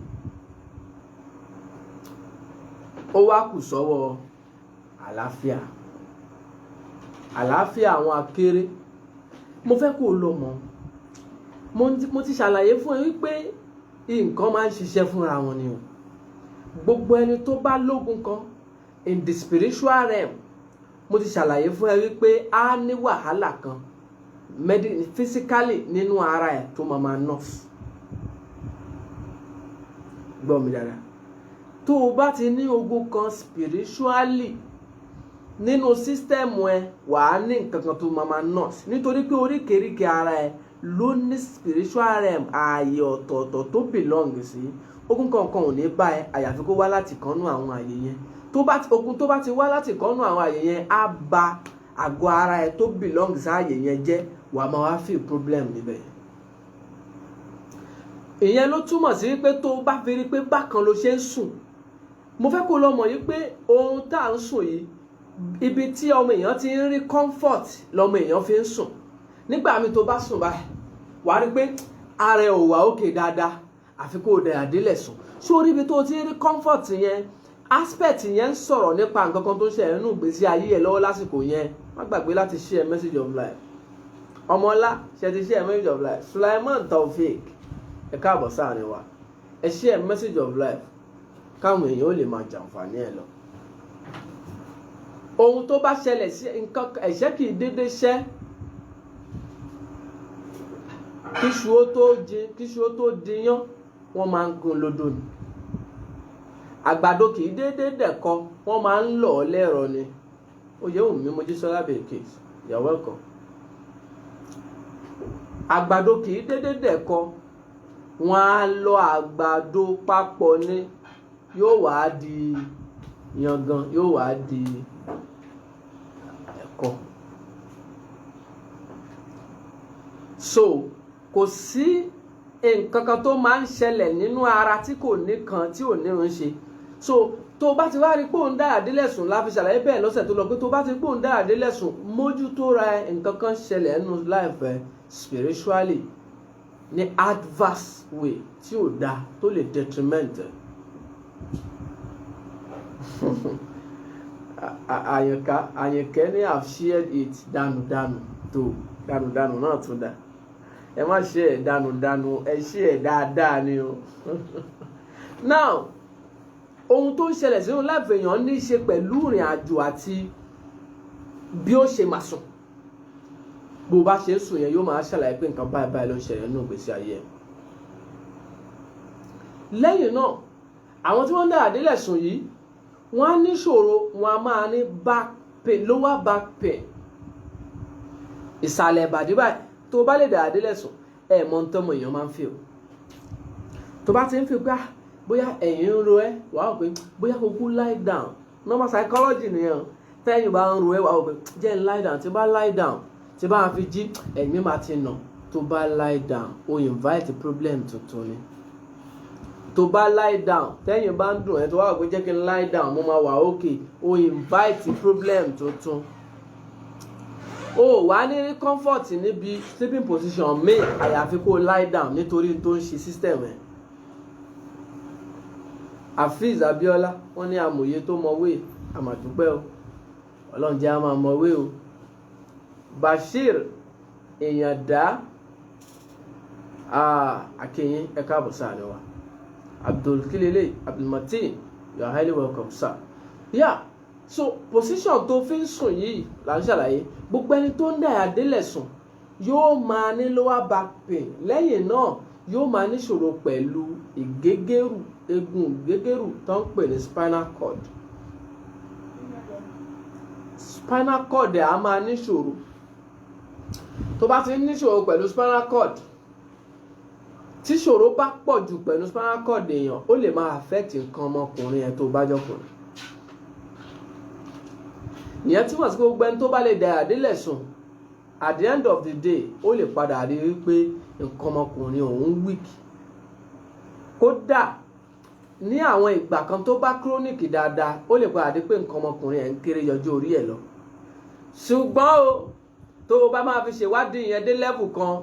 Ó wá kù sọ́wọ́ àlàáfíà. Àlàáfíà àwọn akéré. Mo fẹ́ kó lọ mọ̀, mo ti ṣàlàyé fún ẹ wípé nǹkan máa ń ṣiṣẹ́ fúnra wọn ni o. Gbogbo ẹni tó bá lógun kan in the spiritual realm, mo ti ṣàlàyé fún ẹ wípé á ní wàhálà kan physically nínú ara ẹ̀ tó máa nurse. Gbọ́ mi dáadáa. Tó o bá ti ní ogun kan spiritually nínú sísítẹ́ẹ̀mù ẹ, wàá ní nǹkan kan tó máa nurse, nítorí pé oríkèéríkèé ara ẹ ló ní spiritual realm ààyè ọ̀tọ̀ọ̀tọ̀ tó belong sí. Ogun kankan ò ní bá ẹ àyàfi kó wá láti kánú àwọn ààyè yẹn. Ogun tó bá ti wá láti kánú àwọn ààyè yẹn á ba àgọ́ ara ẹ tó belong sí ààyè yẹn jẹ́, wàá máa wá feel problem níbẹ̀. Ìyẹn ló túmọ̀ sí pé tó o bá fi rí pé bákan ló ṣe ń sùn, mo fẹ́ kó lọ mọ̀ yìí pé ohun tá à ń sùn yìí, ibi tí ọmọ èèyàn ti ń rí comfort lọmọ èèyàn fi ń sùn. Nígbà míì tó bá sùn báyìí, wàá rí pé ara ẹ ò wà òkè dáadáa, àfi kó o dàyà délẹ̀ sùn. Sórí ibi tó o ti ń rí comfort yẹn, aspect yẹn ń sọ̀rọ̀ nípa nǹkan kan tó ń ṣẹlẹ̀ nínú ìgbésí ayé ẹ lọ́wọ́ lásìkò yẹn. Má gbàgbé láti share message of life. Ọmọlá ṣe ti share message of life. Sulaiman Taofeek, ẹ káàbọ̀ sáàrin wa. Ẹ share message of life káwọn èèyàn ó lè máa jàǹfààní ẹ lọ. Ohun tó bá ṣẹlẹ̀ sí nǹkan ẹ̀ṣẹ̀ kì í dédé ṣẹ́. Kíṣu ó tó diyán, wọ́n máa ń gún lódò ni. Àgbàdo kì í dédé dẹ̀kọ, wọ́n máa ń lọ̀ ọ́ lẹ́rọ ni. Oyèwùnmí Mojísọ́lá Bilkis, you're welcome. Àgbàdo kì í dédé dẹ̀kọ, wọ́n á lọ àgbàdo papọ̀ ni, yóò wá di yangan, yóò wá di ẹ̀kọ. So kò sí nǹkan kan tó máa ń ṣẹlẹ̀ nínú ara tí kò ní kan tí ò ní ń ṣe. So tó bá ti wá rí pé òun dára délẹ̀ sùn, la fi ṣàlàyé bẹ́ẹ̀ lọ́sẹ̀ tó lọ pé tó bá ti rí pé òun dára délẹ̀ sùn, mójútó ra nǹkan kan ṣẹlẹ̀ nínú life spiritually ní adverse way tí ò dáa tó lè detriment. Àyìnkẹ́ ní I've shared it dànù tó dànù náà tún dá ẹ má ṣe ẹ̀ dànù ẹ ṣe ẹ̀ dáadáa ni o. Now ohun tó ń ṣẹlẹ̀ sínú life èèyàn ní í ṣe pẹ̀lú ìrìn àjò àti bí ó ṣe máa sùn. Bó bá ṣe ń sùn yẹn yóò máa ṣàlàyé pé nǹkan báyìí ló ń ṣẹlẹ̀ nínú ìgbésí ayé ẹ̀. Lẹ́yìn náà àwọn tí wọ́n ń dára délẹ̀ sùn yìí wọ́n á ní ìṣòro, wọ́n á máa ní back pain, lower back pain, ìsàlẹ̀ ìbàdí báyìí. Tó bá lè dára délẹ̀ sùn ẹ̀ mọ̀ ń tọ́mọ èèyàn máa ń feel. Tó bá ti ń feel pé bóyá ẹ̀yìn ń ro ẹ́ wàá wò pé bóyá kó kú lie down, normal psychology nìyẹn. Tẹ́yìn bá ń ro ẹ́ wàá wò pé jẹ́ ń lie down, tí bá lie down tí bá fi jí ẹ̀mí máa ti nà. Tó bá lie down o invite problem tuntun ni. Tó bá lie down tẹ́yìn bá ń dùn ẹ́ tó wà wò pé jẹ́ kí n lie down mo máa wà okay, o invite problem tuntun. O wà ní rí comfort níbi sleeping position mi àyàfi kó lie down nítorí tó ń ṣe system ẹ̀. Afeez Abiola wọ́n ní amòye tó mọ̀wé àmàdúpẹ́ o, Ọlọ́run jẹ́ a máa mọ̀wé o. Bashir Èyàndá Akinyin ẹ káàbọ̀ sáà ni wa. Abdulkilele Abdulmatin you are highly welcome sir. Yeah, so position tó fi ń sùn yìí là ń ṣàlàyé. Gbogbo ẹni tó ń dára délẹ̀ sùn yóò máa ní lower back pain. Lẹ́yìn náà yóò máa ní ìṣòro pẹ̀lú ìgégérù, egun ìgégérù tó ń pè ní spinal cord. Spinal cord ẹ̀ á máa ní ìṣòro. Tó bá ti ní ìṣòro pẹ̀lú spinal cord, tí ìṣòro bá pọ̀ jù pẹ̀lú spinal cord èèyàn ó lè máa affect nǹkan ọmọkùnrin ẹ̀ tó bá jọkùnrin. Ìyẹn túmọ̀ sí pé gbogbo ẹni tó bá lè dára délẹ̀ sùn at the end of the day ó lè padà rí wípé nǹkan ọmọkùnrin òun weak. Kódà ní àwọn ìgbà kan tó bá chronic dáadáa ó lè padà dé pé nǹkan ọmọkùnrin ẹ̀ ń kéré yọjú orí ẹ̀ lọ. Ṣùgbọ́n o tó o bá máa fi ṣèwádìí yẹn dé level kan,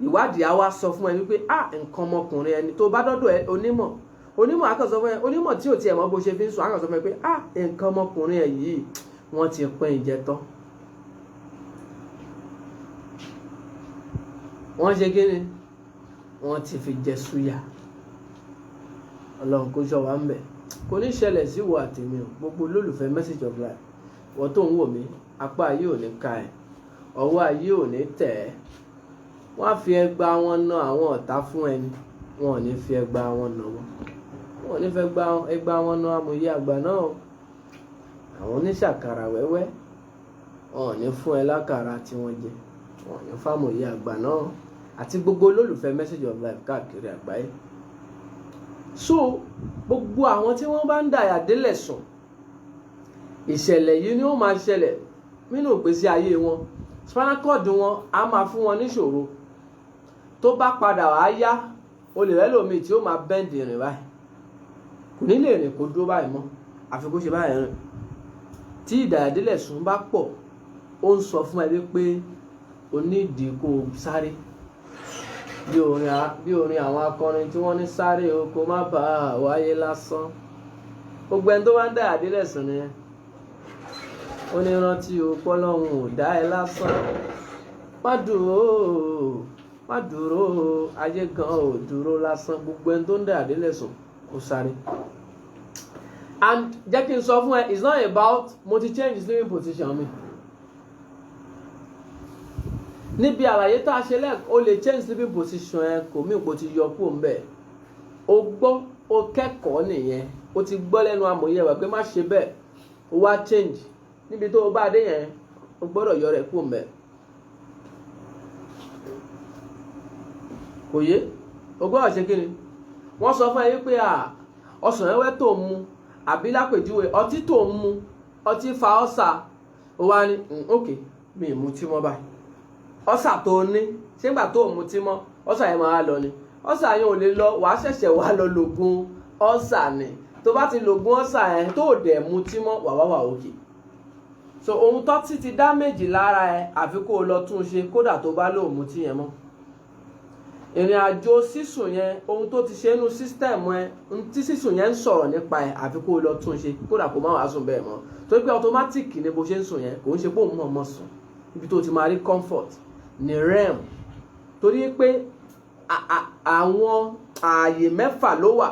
ìwádìí á wá sọ fún ẹ wípé nǹkan ọmọkùnrin ẹni tó bá dọ́dọ̀ onímọ̀ á kàn sọ fún ẹ, onímọ̀ tí ò tiẹ̀ mọ̀ bó ṣe fi ń sùn á kàn sọ fún ẹ pé nǹkan ọmọkùnrin ẹ yìí wọ́n ti pín ìjẹtọ́. Wọ́n ṣe kí ni? Wọ́n ti fi jẹ súyà. Ọlọ́run kó ṣọ́ wa ń bẹ̀. Kò ní ṣẹlẹ̀ sí wo àtèmi o, gbogbo olólùfẹ́ message of life. Wọ́n tó ń wò mí, apá ayé ò ní ká ẹ̀, ọwọ́ ayé ò ní tẹ̀ ẹ́. Wọ́n á fi ẹgba wọn ná àwọn ọ̀tá fún ẹni, wọn ò ní fi ẹgba wọn ná wọn. Wọn ò ní fẹ́ ẹgba wọn ná amòye àgbà náà. Àwọn oníṣàkàrà wẹ́wẹ́ wọn ò ní fún ẹ lákàrà tí wọ́n jẹ, wọn ò ní fámòye àgbà náà àti gbogbo olólùfẹ́ message of life káàkiri àgbáyé. So gbogbo àwọn tí wọ́n bá ń dàyà délẹ̀ sùn, ìṣẹ̀lẹ̀ yìí ni ó máa ṣẹlẹ̀ nínú ìgbésí ayé wọn. Spinal cord wọn á máa fún wọn níṣòro. Tó bá padà wá yá o lè rẹ́lòmíì tí ó máa bend rìn báyìí, kò ní lè rìn kó dúró báyìí mọ́ àfi kó ṣe báyìí rìn. Tí ìdàyà délẹ̀ sùn bá pọ̀ ó ń sọ fún ẹ wípé o ní ìdí kó sáré. Bí orin àwọn akọrin tí wọ́n ní sáré o kó má bàa wáyé lásán. Gbogbo ẹni tó bá ń dàyà délẹ̀ sùn nìyẹn. Ó ní rántí o pọ́lọ́hun ò dá ẹ lásán. Má dúró ayé gan ò dúró lásán. Gbogbo ẹni tó ń dàyà délẹ̀ sùn kó sáré. And jẹ́ kí n sọ fún ẹ, it's not about mo ti change sleeping position mi. Níbi àlàyé tá a ṣe o lè change sleeping position ẹ kò mí ipò ti yọ kúrò ńbẹ̀. O gbọ́ o kẹ́kọ̀ọ́ nìyẹn, o ti gbọ́ lẹ́nu amòye wà pé má ṣe bẹ́ẹ̀, o wá change. Níbi tó o bá dé yẹn o gbọ́dọ̀ yọ rẹ̀ kúrò ńbẹ̀. Kò yé o gbọ́dọ̀ ṣe kí ni? Wọ́n sọ fún ẹ wípé ọsàn ẹwẹ́ tó ń mu àbí lápèjúwe ọtí tó ń mu ọtí fa ọ́sà. O wá ní okay mi ì mutí mọ́ báyìí. Ọ́sà tó ní ṣégbà tó mutí mọ́ ọ́sà yẹn máa lọ ni. Ọ́sà yẹn ò lè lọ, wàá ṣẹ̀ṣẹ̀ wá lọ lògùn ọ́sà ni. Tó bá ti lògùn ọ́sà yẹn tó dẹ̀ mutí mọ́ wà òkè. So ohun tó ti damage lára ẹ àfi kó o lọ tún ṣe kódà tó bá lò mutí yẹn mọ́. Ìrìn àjò sísùn yẹn ohun tó ti ṣe nínú system ẹ tí sísùn yẹn ń sọ̀rọ̀ nípa ẹ àfi kó o lọ tún ṣe kódà kó má wàá sùn bẹ́ẹ̀ mọ́. torí pé automatic ni bó ṣe ń sùn yẹn, kò ń ṣe pé òun mọ̀ sùn. Ibi tó ti máa rí comfort ní REM, torí pé àwọn ààyè mẹ́fà ló wà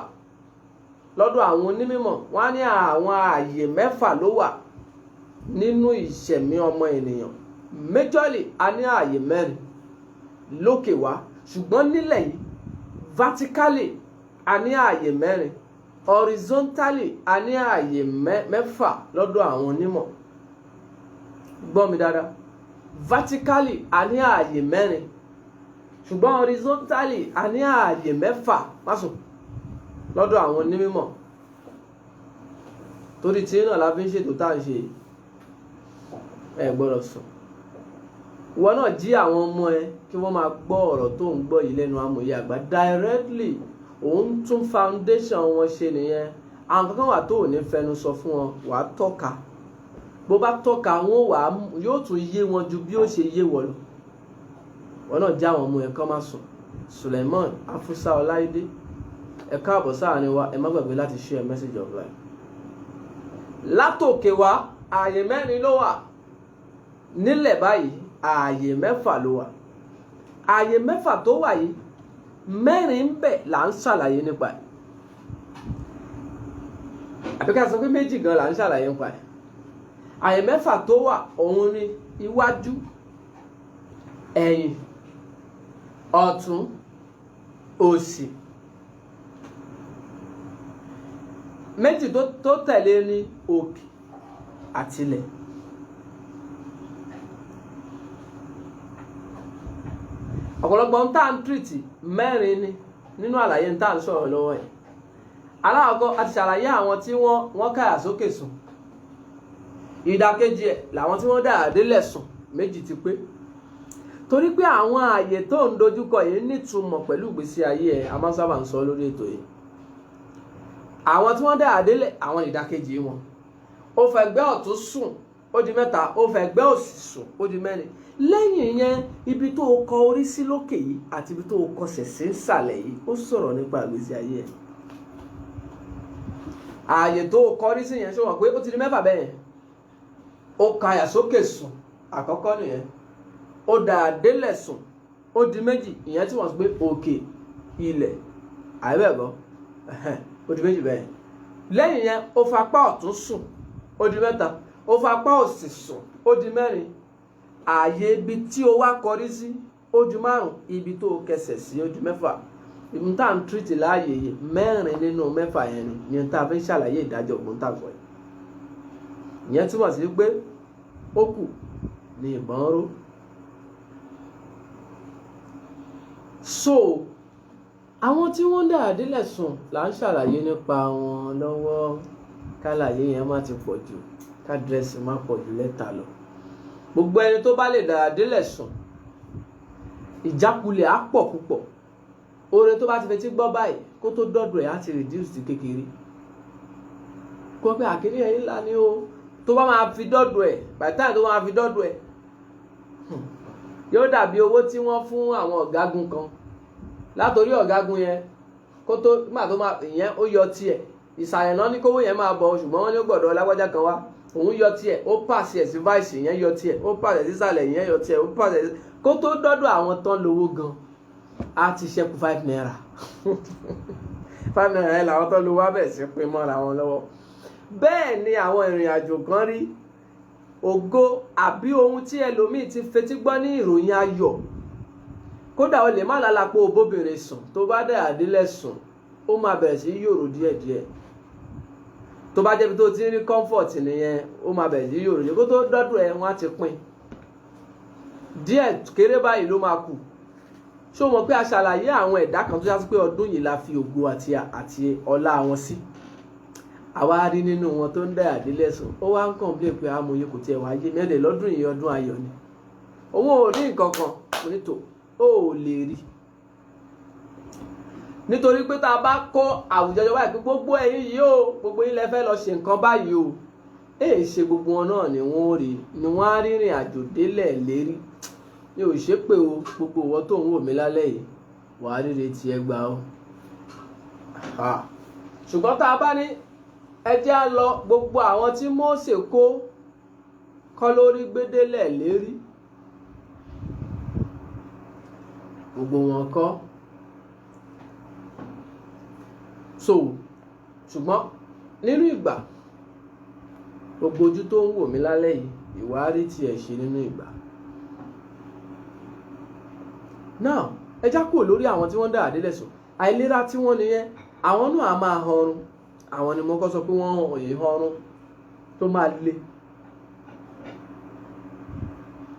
lọ́dọ̀ àwọn onímọ̀. Wọ́n á ní àwọn ààyè mẹ́fà ló wà nínú ìṣẹ̀mí ọmọ ènìyàn. Majorly a ní ààyè mẹ́rin lókè wá, ṣùgbọ́n nílẹ̀ yìí vertically a ní ààyè mẹ́rin, horizontally a ní ààyè mẹ́fà lọ́dọ̀ àwọn onímọ̀. Gbọ́ mi dáadáa. Vertically a ní ààyè mẹ́rin, ṣùgbọ́n horizontally a ní ààyè mẹ́fà másùn lọ́dọ̀ àwọn onímọ̀. Torí tí náà la fi ń ṣètò tá à ń ṣe ẹ gbọ́dọ̀ sùn. Ìwọ náà jí àwọn ọmọ ẹ kí wọ́n máa gbọ́ ọ̀rọ̀ tó ń gbọ́ yìí lẹ́nu amòye àgbà directly. Òun tún foundation wọn ṣe nìyẹn. Àwọn kankan wà tó ò ní fẹnu sọ fún wọn, wàá tọ́ka. Bó bá tọ́ka wọn yóò tún yé wọn ju bí ó ṣe yé wọ lọ. Ìwọ náà já àwọn ọmọ ẹ kán máa sùn. Suleiman Afusa Ọláìdé, ẹ káàbọ̀ sáàrin wa, ẹ má gbàgbé láti share message of life. Látòkè wá ààyè mẹ́rin ló wà. Nílẹ̀ báyìí ààyè mẹ́fà ló wà. Ààyè mẹ́fà tó wà yìí, mẹ́rin ń bẹ là ń ṣàlàyé nípa ẹ̀. Àbí ká sọ pé méjì gan là ń ṣàlàyé nípa ẹ̀. Ààyè mẹ́fà tó wà òun ni iwájú, ẹ̀yìn, ọ̀tún, òsì. Méjì tó tẹ̀lé ní òkè àtilẹ̀. Ọ̀pọ̀lọpọ̀ ń tà ń tìrìtì mẹ́rin ni nínú àlàyé ń tà ń sọ̀rọ̀ lọ́wọ́ ẹ̀. Alákọ̀ọ́kọ́ a ti ṣàlàyé àwọn tí wọ́n káyà sókè sùn. Ìdàkejì ẹ̀ làwọn tí wọ́n dà délẹ̀ sùn, méjì ti pé. Torí pé àwọn ààyè tó ń dojúkọ yìí nítumọ̀ pẹ̀lú ìgbésí ayé ẹ̀, a máa sábà ń sọ lórí ètò yìí. Àwọn tí wọ́n dà délẹ̀, àwọn ìdàkejì wọn. Ó fẹ̀gbẹ́ ọ̀tún sùn, ó di mẹ́ta. Ó fẹ̀gbẹ́ òsì sùn, ó di mẹ́rin. Lẹ́yìn yẹn, ibi tó kọ orí sí lókè yìí àti ibi tó kọsẹ̀ sí nsàlẹ̀ yìí, ó sọ̀rọ̀ nípa ìgbésí ayé ẹ̀. Ààyè tó kọ orí sí yẹn ṣé wọ́n pé ó ti di mẹ́fà bẹ́ẹ̀ yẹn. Ó káyà sókè sùn, àkọ́kọ́ nìyẹn. Ó dà délẹ̀ sùn, ó di méjì. Ìyẹn tí wọ́n sọ pé òkè ilẹ̀, àìbẹ̀gọ́, ó di méjì bẹ́ẹ̀. Lẹ́yìn yẹn, ó fapá ọ̀tún sùn, ó di mẹ́ta. Ó fapá òsì sùn, ó di mẹ́rin. Ààyè ibi tí ó wá kọrí sí, ó di márùn. Ibi tó kẹsẹ̀ sí, ó di mẹ́fà. Ìmú tá à ń tírìtì láàyè yìí, mẹ́rin nínú mẹ́fà yẹn ni tá a fi ń ṣàlàyé ìdájọ́ ògùn tàgbọ̀ yìí. Ìyẹn túmọ̀ sí pé ó kù ní ìbọn ró. So àwọn tí wọ́n dà délẹ̀ sùn là ń ṣàlàyé nípa wọn lọ́wọ́. Kálàyé yẹn má ti pọ̀ jù, ká dírẹ́sì má pọ̀ jù lẹ́tà lọ. Gbogbo ẹni tó bá lè dà délẹ̀ sùn, ìjákulẹ̀ á pọ̀ púpọ̀. Oore tó bá ti fetí gbọ́ báyìí kó tó dọ́dọ̀ ẹ̀ á ti reduce ti kékeré. Kó pé àkíní ẹ̀yìn ńlá ni ó tó bá máa fi dọ́dọ̀ ẹ̀, by the time tó máa fi dọ́dọ̀ ẹ̀, yóò dàbí owó tí wọ́n fún àwọn ọ̀gágun kan. Látorí ọ̀gágun yẹn kó tó má tó máa ìyẹn ó yọ tiẹ̀. Ìsàlẹ̀ náà ní kówó yẹn máa bọ̀, ṣùgbọ́n wọ́n ní ó gbọ́dọ̀ lágbájá kan wá. Òun yọ tiẹ̀, ó pàṣẹ sí vice, ìyẹn yọ tiẹ̀, ó pàṣẹ sísàlẹ̀, ìyẹn yọ tiẹ̀, ó pàṣẹ sí. Kó tó dọ́dọ̀ àwọn tán lówó gan, á ti ṣẹ́kù 5 naira. 5 naira yẹn làwọn tán lówó á bẹ̀ sí pín mọ́ra wọn lọ́wọ́. Bẹ́ẹ̀ ni àwọn ìrìn àjò kan rí. Ògo àbí ohun tí ẹlòmíì ti fetí gbọ́ ní ìròyìn ayọ̀. Kódà o lè má lálàpọ̀ òbóbìnrin sùn, tó bá dà délẹ̀ sùn, ó máa bẹ̀rẹ̀ sí yòrò díẹ̀díẹ̀. Tó bá jẹ́ bí tó ti ń rí comfort nìyẹn, ó máa bẹ̀rẹ̀ sí yòrò díẹ̀. Kó tó dọ́dọ̀ ẹ̀, wọ́n á ti pín. Díẹ̀ kéré báyìí ló máa kù. Ṣé o mọ̀ pé a ṣàlàyé àwọn ẹ̀dá kan tó yá sí pé ọdún yìí la fi ògo àti ọlá wọn sí. Àwa rí nínú wọn tó ń dà délẹ̀ sùn. Ó wá ń complain pé amòye kò tiẹ̀ wá yé mẹ́lẹ̀ lọ́dún yìí, ọdún ayọ̀ ni. Òun ò ní nǹkan kan, kò ní tò, ó lè rí. Nítorí pé tá a bá kó àwùjọ jọ báyìí pé gbogbo ẹ̀yin yìí o, gbogbo yín lẹ fẹ́ lọ ṣe nǹkan báyìí o. Ṣe gbogbo wọn náà ni wọ́n rí, ni wọ́n á rìnrìn àjò délẹ̀ lérí. Mi ò ṣépè o, gbogbo ìwọ tó ń wò mí lálẹ́ yìí, wàá ríre tiẹ̀ gbà o. Ṣùgbọ́n tá a bá ní ẹ jẹ́ á lọ gbogbo àwọn tí Mósè kó kọ́ lórí gbédélẹ̀ lérí gbogbo wọn kọ́ ṣùgbọ́n nínú ìgbà gbogbo ojú tó ń wò mí lálẹ́ yìí ìwárí tiẹ̀ ṣe nínú ìgbà náà ẹ já kúrò lórí àwọn tí wọ́n dá àdélẹ̀ sùn àìlera tí wọ́n nìyẹn àwọn náà á máa họrun àwọn ni mo kọ́ sọ pé wọ́n òye họrun tó máa le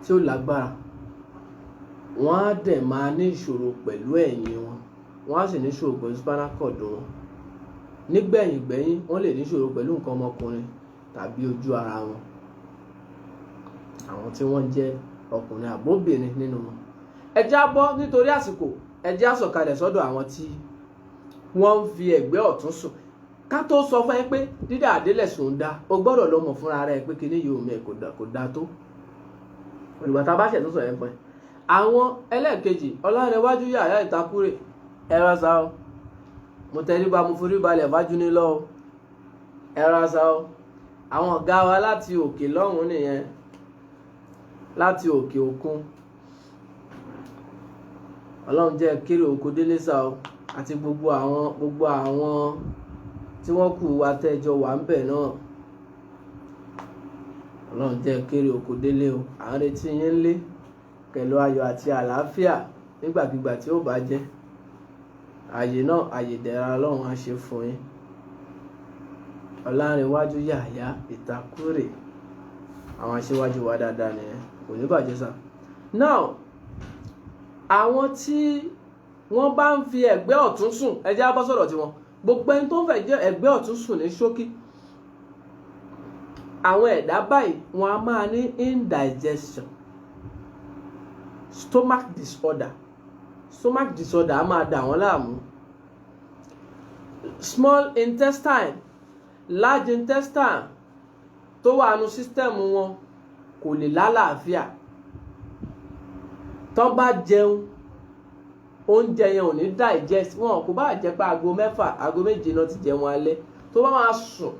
tí ó lágbára wọ́n á dẹ̀ máa ní ìṣòro pẹ̀lú ẹ̀yìn wọn wọ́n á sì ní ìṣòro pẹ̀lú spinal cord wọn nígbẹ̀yìngbẹ̀yìn wọ́n lè ní ìṣòro pẹ̀lú nǹkan ọmọkùnrin tàbí ojú ara wọn àwọn tí wọ́n jẹ́ ọkùnrin àbóbìnrin nínú wọn ẹ já bọ́ nítorí àsìkò ẹ já sọ̀kalẹ̀ sọ́dọ̀ àwọn tí wọ́n ń fi ẹ̀gbẹ́ ọ̀tún sùn ká tó sọ fún ẹ pé dídá àdélẹ̀ sùn dá o gbọ́dọ̀ lọ mọ̀ fúnra rẹ pé kíní yìí omi ẹ̀ kò dá tó ìgbà tá a bá ṣẹ̀ tó sọ yẹn pẹ́ àwọn ẹlẹ́ẹ̀kejì Ọlárẹ̀wájú Yàyà Ìtakúrè ẹ̀rọ sá o mo tẹríba mo forí balẹ̀ fájú nílọ́ o ẹ̀rọ sá o àwọn ọ̀gá wa láti òkè lọ́hùn nìyẹn láti òkè òkun Ọlọ́run jẹ́ kéré oko délé sá o àti gbogbo àwọn tí wọ́n kù wá tẹ́jọ wà ń bẹ̀ náà Ọlọ́run jẹ́ kéré oko délé o à ń retí yín lé pẹ̀lú ayọ̀ àti àlàáfíà nígbàkigbà tí ó bá jẹ́ àyè náà àyè dẹ̀ra Ọlọ́run á ṣe fún yín Ọlárẹ̀wájú Yàyà Ìtakúrè àwọn aṣíwájú wa dáadáa nìyẹn kò ní bàjẹ́ sá now àwọn tí wọ́n bá ń fi ẹ̀gbẹ́ ọ̀tún sùn ẹ jẹ́ á bọ́ sọ̀rọ̀ tiwọn gbogbo ẹni tó ń fẹ́ jẹ́ ẹ̀gbẹ́ ọ̀tún sùn ní ṣókí àwọn ẹ̀dá báyìí wọn a máa ní indigestion stomach disorder a máa dà wọ́n láàmú small intestine large intestine tó wà nínú system wọn kò lè lálàáfíà tán bá jẹun oúnjẹ yẹn ò ní digest wọn kò bá jẹ pé aago 6 aago 7 náà ti jẹun alẹ́ tó bá máa sùn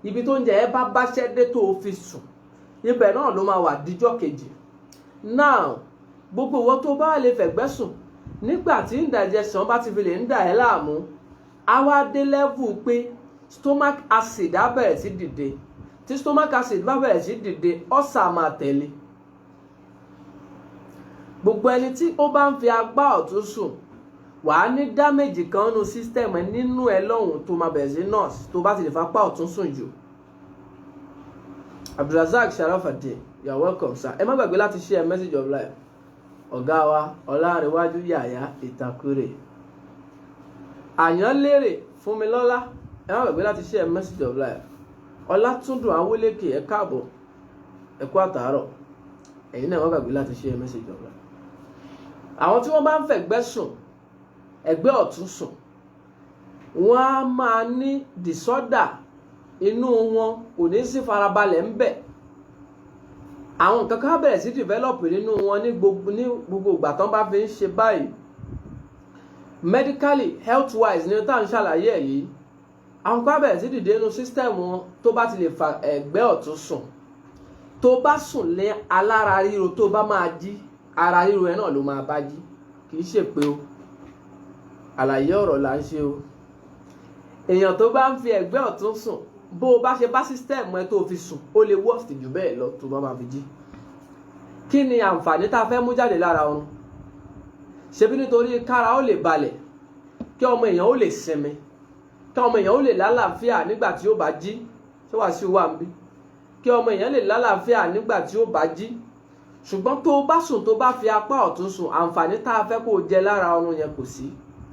ibi tó ń jẹ ẹ bá báṣẹ́ dé tó fi sùn ibẹ̀ náà ló máa wà díjọ́ kejì now gbogbo owó tó bá lè fẹ̀gbẹ́ sùn nígbà tí indigestion bá ti fi lè ń dà ẹ́ láàmú á wá dé level pé stomach acid á bẹ̀rẹ̀ sí dìde tí stomach acid bá bẹ̀rẹ̀ sí dìde ulcer máa tẹ̀lé gbogbo ẹni tí ó bá ń fi agbá ọ̀tún sùn wàá ní dámèjì kan nínú system ẹ nínú ẹ lọ́hùn tó máa bẹ̀rẹ̀ sí nurse tó bá ti lè fapá ọ̀tún sùn jù. Abdulrasaq Sharafadeen you are welcome sir ẹ má gbàgbé láti share message of life ọ̀gá wa Ọlárẹ̀wájú Yàyà Ìtakúrè Àyànlérè Fúnmilọ́lá ẹ má gbàgbé láti share message of life Ọlátúndùn Awólékè ẹ káàbọ̀ ẹ kú àtàárọ̀ ẹ̀yin náà má gbàgbé láti share message of life. Àwọn tí wọ́n bá ń fẹ̀gbẹ́ sùn ẹ̀gbẹ́ ọ̀tún sùn wọ́n á máa ní disorder inú wọn kò ní sí farabalẹ̀ ń bẹ̀ àwọn nǹkan kan bẹ̀rẹ̀ sí develop nínú wọn ní gbogbo ìgbà tán bá fi ń ṣe báyìí medically health wise ní tá à ń ṣàlàyé ẹ̀ yìí àwọn kan bẹ̀rẹ̀ sí dìde nínú system wọn tó bá ti lè fa ẹ̀gbẹ́ ọ̀tún sùn tó bá sùn lé alára ríro tó bá máa jí ara ríro ẹ náà ló máa bá jí kì í ṣe pé o àlàyé ọ̀rọ̀ là ń ṣe o èèyàn tó bá ń fi ẹ̀gbẹ́ ọ̀tún sùn bó o bá ṣe bá sísítẹ́ẹ̀mù ẹ tó fi sùn ó lè worst jù bẹ́ẹ̀ lọ tó bá máa fi jí kí ni àǹfààní tá a fẹ́ mú jáde lára oorun ṣebí nítorí kára ó lè balẹ̀ kí ọmọ èèyàn ó lè sinmi kí ọmọ èèyàn ó lè lálàáfíà nígbà tí ó bá jí ṣé wàá sí wà ń bí kí ọmọ èèyàn lè lálàáfíà nígbà tí ó bá jí ṣùgbọ́n tó bá sùn tó bá fi apá ọ̀tún sùn àǹfààní tá a fẹ́ kó o jẹ lára oorun yẹn kò sí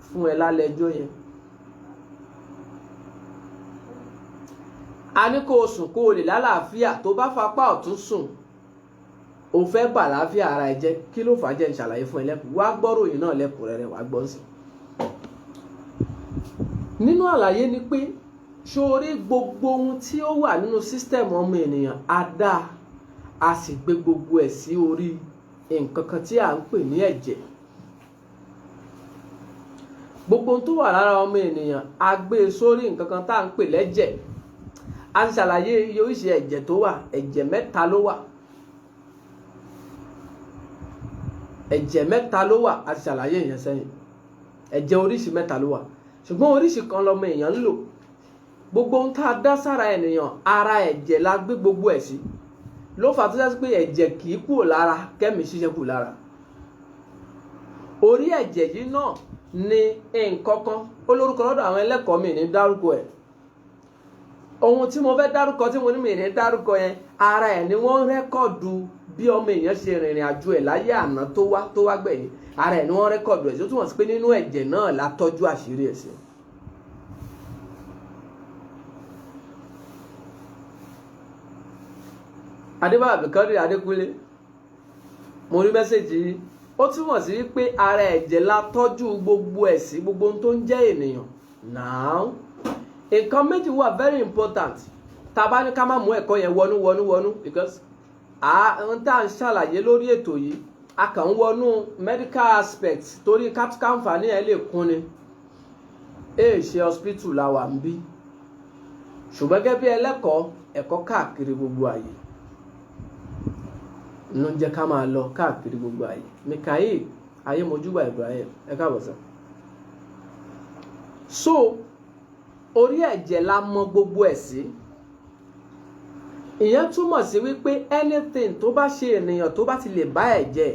fún ẹ lálẹ́ ẹjọ́ yẹn. a ní kó o sùn kó o lè lálàáfíà tó bá fapá ọ̀tún sùn o fẹ́ bà láàfíà ara ẹ jẹ́ kí ló fà á jẹ́ ń ṣàlàyé fún ẹ lẹ́kùn wá gbọ́rò yìí náà lẹ́kùnrẹ́rẹ́ wá gbọ́ sí. nínú àlàyé ni pé sórí gbogbo ohun tí ó wà nínú sísítẹ̀mù ọmọ ènìyàn á dáa a sì gbé gbogbo ẹ̀ sí orí nǹkan kan tí à ń pè ní ẹ̀jẹ̀ gbogbo ohun tó wà lára ọmọ ènìyàn a gbé e sórí nǹkan kan tá à ń pè lẹ́jẹ̀ a ti ṣàlàyé iye oríṣi ẹ̀jẹ̀ tó wà. Ẹ̀jẹ̀ mẹ́ta ló wà. Ẹ̀jẹ̀ mẹ́ta ló wà, a ti ṣàlàyé ìyẹn sẹ́yìn. Ẹ̀jẹ̀ oríṣi mẹ́ta ló wà, ṣùgbọ́n oríṣi kan lọmọ èèyàn ń lò. Gbogbo ohun tá a dá sára ènìyàn, ara ẹ̀jẹ̀ la gbé gbogbo ẹ̀ sí. Ló fà tó jẹ́ pé ẹ̀jẹ̀ kì í kúrò lára kẹ́mi ṣiṣẹ́ kù lára. Orí ẹ̀jẹ̀ yìí náà ni nǹkan kan ó lórúkọ lọ́dọ̀ àwọn ẹlẹ́kọ̀ọ́, mi ní dárúkọ ẹ̀. Ohun tí mo fẹ́ dárúkọ tí mo ní mi ní dárúkọ yẹn, ara ẹ̀ ni wọ́n rẹ́kọ̀dù bí ọmọ èèyàn ṣe rìnrìn àjò ẹ̀ láyé àná tó wá gbẹ̀yìn. Ara ẹ̀ ni wọ́n rẹ́kọ̀dù ẹ̀, tó túmọ̀ sí pé nínú ẹ̀jẹ̀ náà la tọ́jú àṣírí ẹ̀ sí. Adébáyọ̀ Abdulkadir Adékúnlé, mo rí mẹ́sẹ̀jì yìí. Ó túmọ̀ sí wípé ara ẹ̀jẹ̀ la tọ́jú gbogbo ẹ̀ sí, gbogbo ohun tó ń jẹ́ ènìyàn. Now, nǹkan méjì wà very important. Tá a bá ní ká má mú ẹ̀kọ́ yẹn wọnú because ohun tá à ń ṣàlàyé lórí ètò yìí, a kàn ń wọnú medical aspect torí káǹfààní ẹ̀ lè kún ni. Ṣe hospital la wà ń bí, ṣùgbọ́n gẹ́gẹ́ bí ẹlẹ́kọ̀ọ́, ẹ̀kọ́ káàkiri gbogbo àyè ló ń jẹ́ ká máa lọ káàkiri gbogbo àyè. Mikael Ayémojúbà Ibrahim, ẹ káàbọ̀ sà. So orí ẹ̀jẹ̀ la mọ gbogbo ẹ̀ sí. Ìyẹn túmọ̀ sí wípé anything tó bá ṣe ènìyàn tó bá ti lè bá ẹ̀jẹ̀,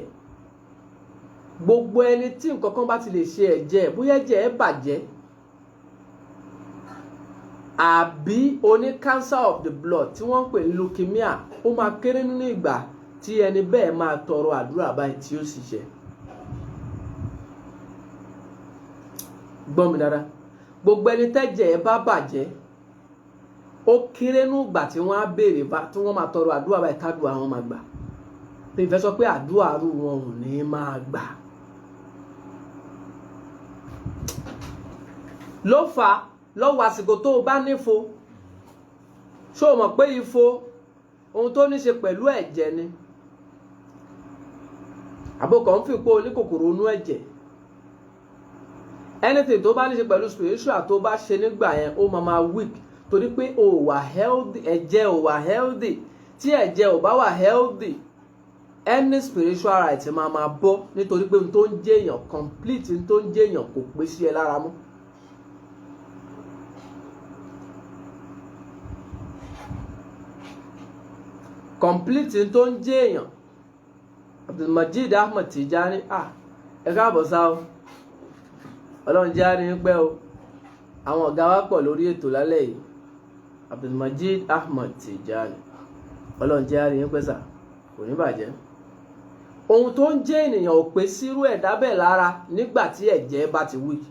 gbogbo ẹni tí nǹkan kan bá ti lè ṣe ẹ̀jẹ̀, bóyá ẹ̀jẹ̀ ẹ̀ bàjẹ́ àbí oní cancer of the blood tí wọ́n ń pè ní leukemia, ó máa kéré nínú ìgbà tí ẹni bẹ́ẹ̀ máa tọrọ àdúrà báyìí tí ó sì ṣe. Gbọ́ mi dáadáa, gbogbo ẹni tẹ́jẹ̀ ẹ bá bàjẹ́, ó kéré nínú ìgbà tí wọ́n á béèrè tí wọ́n máa tọrọ àdúrà báyìí tádùá wọn máa gbà. Pé ìfẹ́ sọ pé àdúrà rú wọn ò ní máa gbà. Ló fà á lọ́wọ́ àsìkò tó o bá nífo. Ṣé o mọ̀ pé ifo ohun tó ní ṣe pẹ̀lú ẹ̀jẹ̀ ni? Àbókan ń fi pé oníkòkòrò inú ẹ̀jẹ̀. Anything tó bá ní ṣe pẹ̀lú spiritual tó bá ṣe nígbà yẹn, ó máa weak torí pé o wà healthy, ẹ̀jẹ̀ ò wà healthy. Tí ẹ̀jẹ̀ ò bá wà healthy, any spiritual right máa bọ́ nítorí pé ohun tó ń jẹ́ èèyàn complete, ohun tó ń jẹ́ èèyàn kò pé sí ẹ lára mọ́. Complete tó ń jẹ́ èèyàn. Abdulmajid Ahmed Tijani, ẹ káàbọ̀ sá o. Ọlọ́run jẹ́ àárín pẹ́ o. Àwọn ọ̀gá wa pọ̀ lórí ètò lálẹ́ yìí. Abdulmajid Ahmed Tijani, Ọlọ́run jẹ́ àárín pẹ́ sà, kò ní bàjẹ́. Ohun tó ń jẹ́ ènìyàn ò pé sírú ẹ̀dá bẹ́ẹ̀ lára nígbà tí ẹ̀jẹ̀ bá ti weak.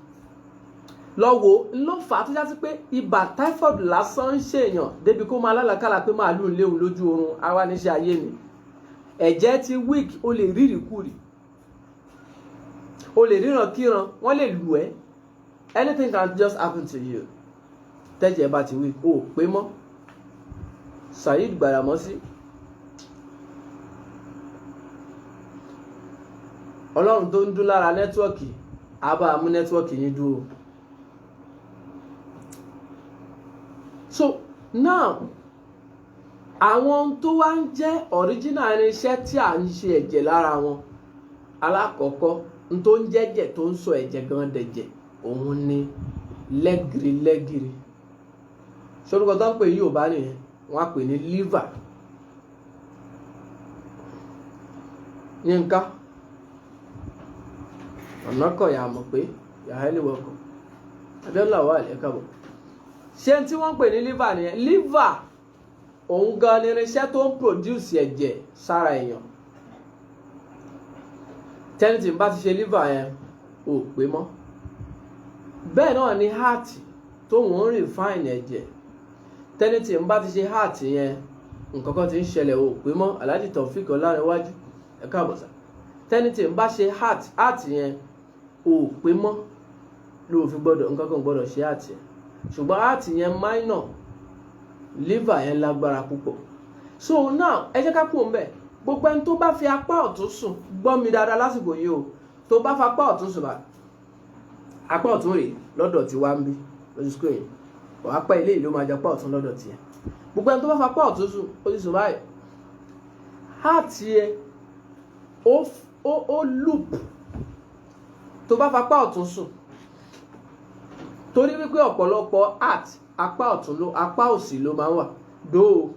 Lọ́wọ́ ló fà á tó já sí pé ibà typhoid lásán ń ṣèyàn débi kó máa lálàkàlà pé màálù ń léwu lójú oorun, àwa níṣẹ́ ayé ni. Ẹ̀jẹ̀ ti weak, o lè rí ìrìkúrì, o lè ríran kíran, wọ́n lè lù ẹ́. Anything can just happen to you. Tẹ́jẹ̀ bá ti weak, o ò pé mọ́. Saheed Gbàdámọ́sí, Ọlọ́run tó ń dún lára nẹ́tíwọ́ọ̀kì, á bá mú nẹ́tíwọ́ọ̀kì yín dúró. So now, àwọn tó wá ń jẹ́ original irinṣẹ́ tí à ń ṣe ẹ̀jẹ̀ lára wọn, alákọ̀ọ́kọ́ n tó ń jẹ́jẹ̀ tó ń sọ ẹ̀jẹ̀ gan dẹ̀jẹ̀, òun ni lẹ́gìrì. Sorúkọ tó ń pè Yorùbá nìyẹn, wọ́n á pè ní liver. Yínká ọ̀nà kọ̀ yà mọ̀ pé yàrá ẹni wọ̀kọ̀ Abíọ́lá wà lẹ́kàbọ̀. Ṣé tí wọ́n ń pè ní liver nìyẹn? Liver òun gan ni irinṣẹ́ tó ń produce ẹ̀jẹ̀ sára èèyàn. Tẹ́ni tí n bá ti ṣe liver yẹn, ò pé mọ́. Bẹ́ẹ̀ náà ni heart tó ń refine ẹ̀jẹ̀. Tẹ́ni tí n bá ti ṣe heart yẹn, nǹkan kan ti ń ṣẹlẹ̀, ò pé mọ́. Alhaji Taofik Ọlárẹ̀wájú, ẹ káàbọ̀ sà. Tẹ́ni tí n bá ṣe heart yẹn, ò pé mọ́. Ló fi gbọ́dọ̀, nǹkan kan gbọ́dọ̀ ṣe heart yẹn. Ṣùgbọ́n heart yẹn minor, liver yẹn lágbára púpọ̀. So now ẹ jẹ́ ká kúrò ńbẹ̀. Gbogbo ẹni tó bá fi apá ọ̀tún sùn, gbọ́ mi dáadáa lásìkò yìí o. Tó bá fi apá ọ̀tún sùn bá, apá ọ̀tún rèé lọ́dọ̀ tí wá ń bí lójú screen. Apá ilé ìlú máa jẹ apá ọ̀tún lọ́dọ̀ tiẹ̀. gbogbo ẹni tó bá fapá ọ̀tún sùn ó ti sùn báyìí heart yẹ ó loop tó bá fapá ọ̀tún sùn torí wípé ọ̀pọ̀lọpọ̀ heart apá òsì ló máa ń wà dóò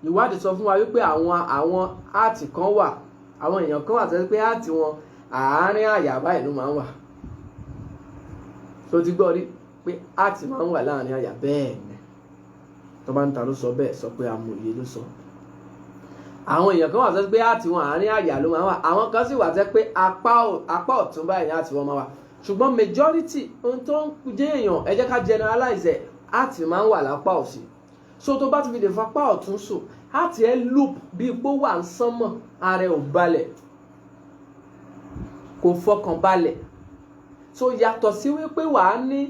ìwádìí sọ fún wa wípé àwọn heart kan wà àwọn èèyàn kan wà tẹ́lẹ̀ pé heart wọn àárín àyà báyìí ló máa ń wà tó ti gbọ́ rí pé heart máa ń wà láàrin àyà bẹ́ẹ̀ ni tó bá ń ta ló sọ bẹ́ẹ̀ sọ pé amòye ló sọ àwọn èèyàn kan wà tẹ́lẹ̀ pé heart wọn àárín àyà ló máa ń wà àwọn kan sì wà tẹ́lẹ̀ pé apá ọ̀tún báyìí heart wọn máa wà ṣùgbọ́n majority ohun tó ń jẹ́ èèyàn ẹ jẹ́ ká generalize ẹ̀ heart máa ń wà lápá òsì so tó bá ti fi lè fapá ọ̀tún sùn heart ẹ̀ loop bí ipò wà ń sánmọ̀ ara ẹ̀ ò balẹ̀ kò fọkàn balẹ̀ so yàtọ̀ sí wípé wàá ní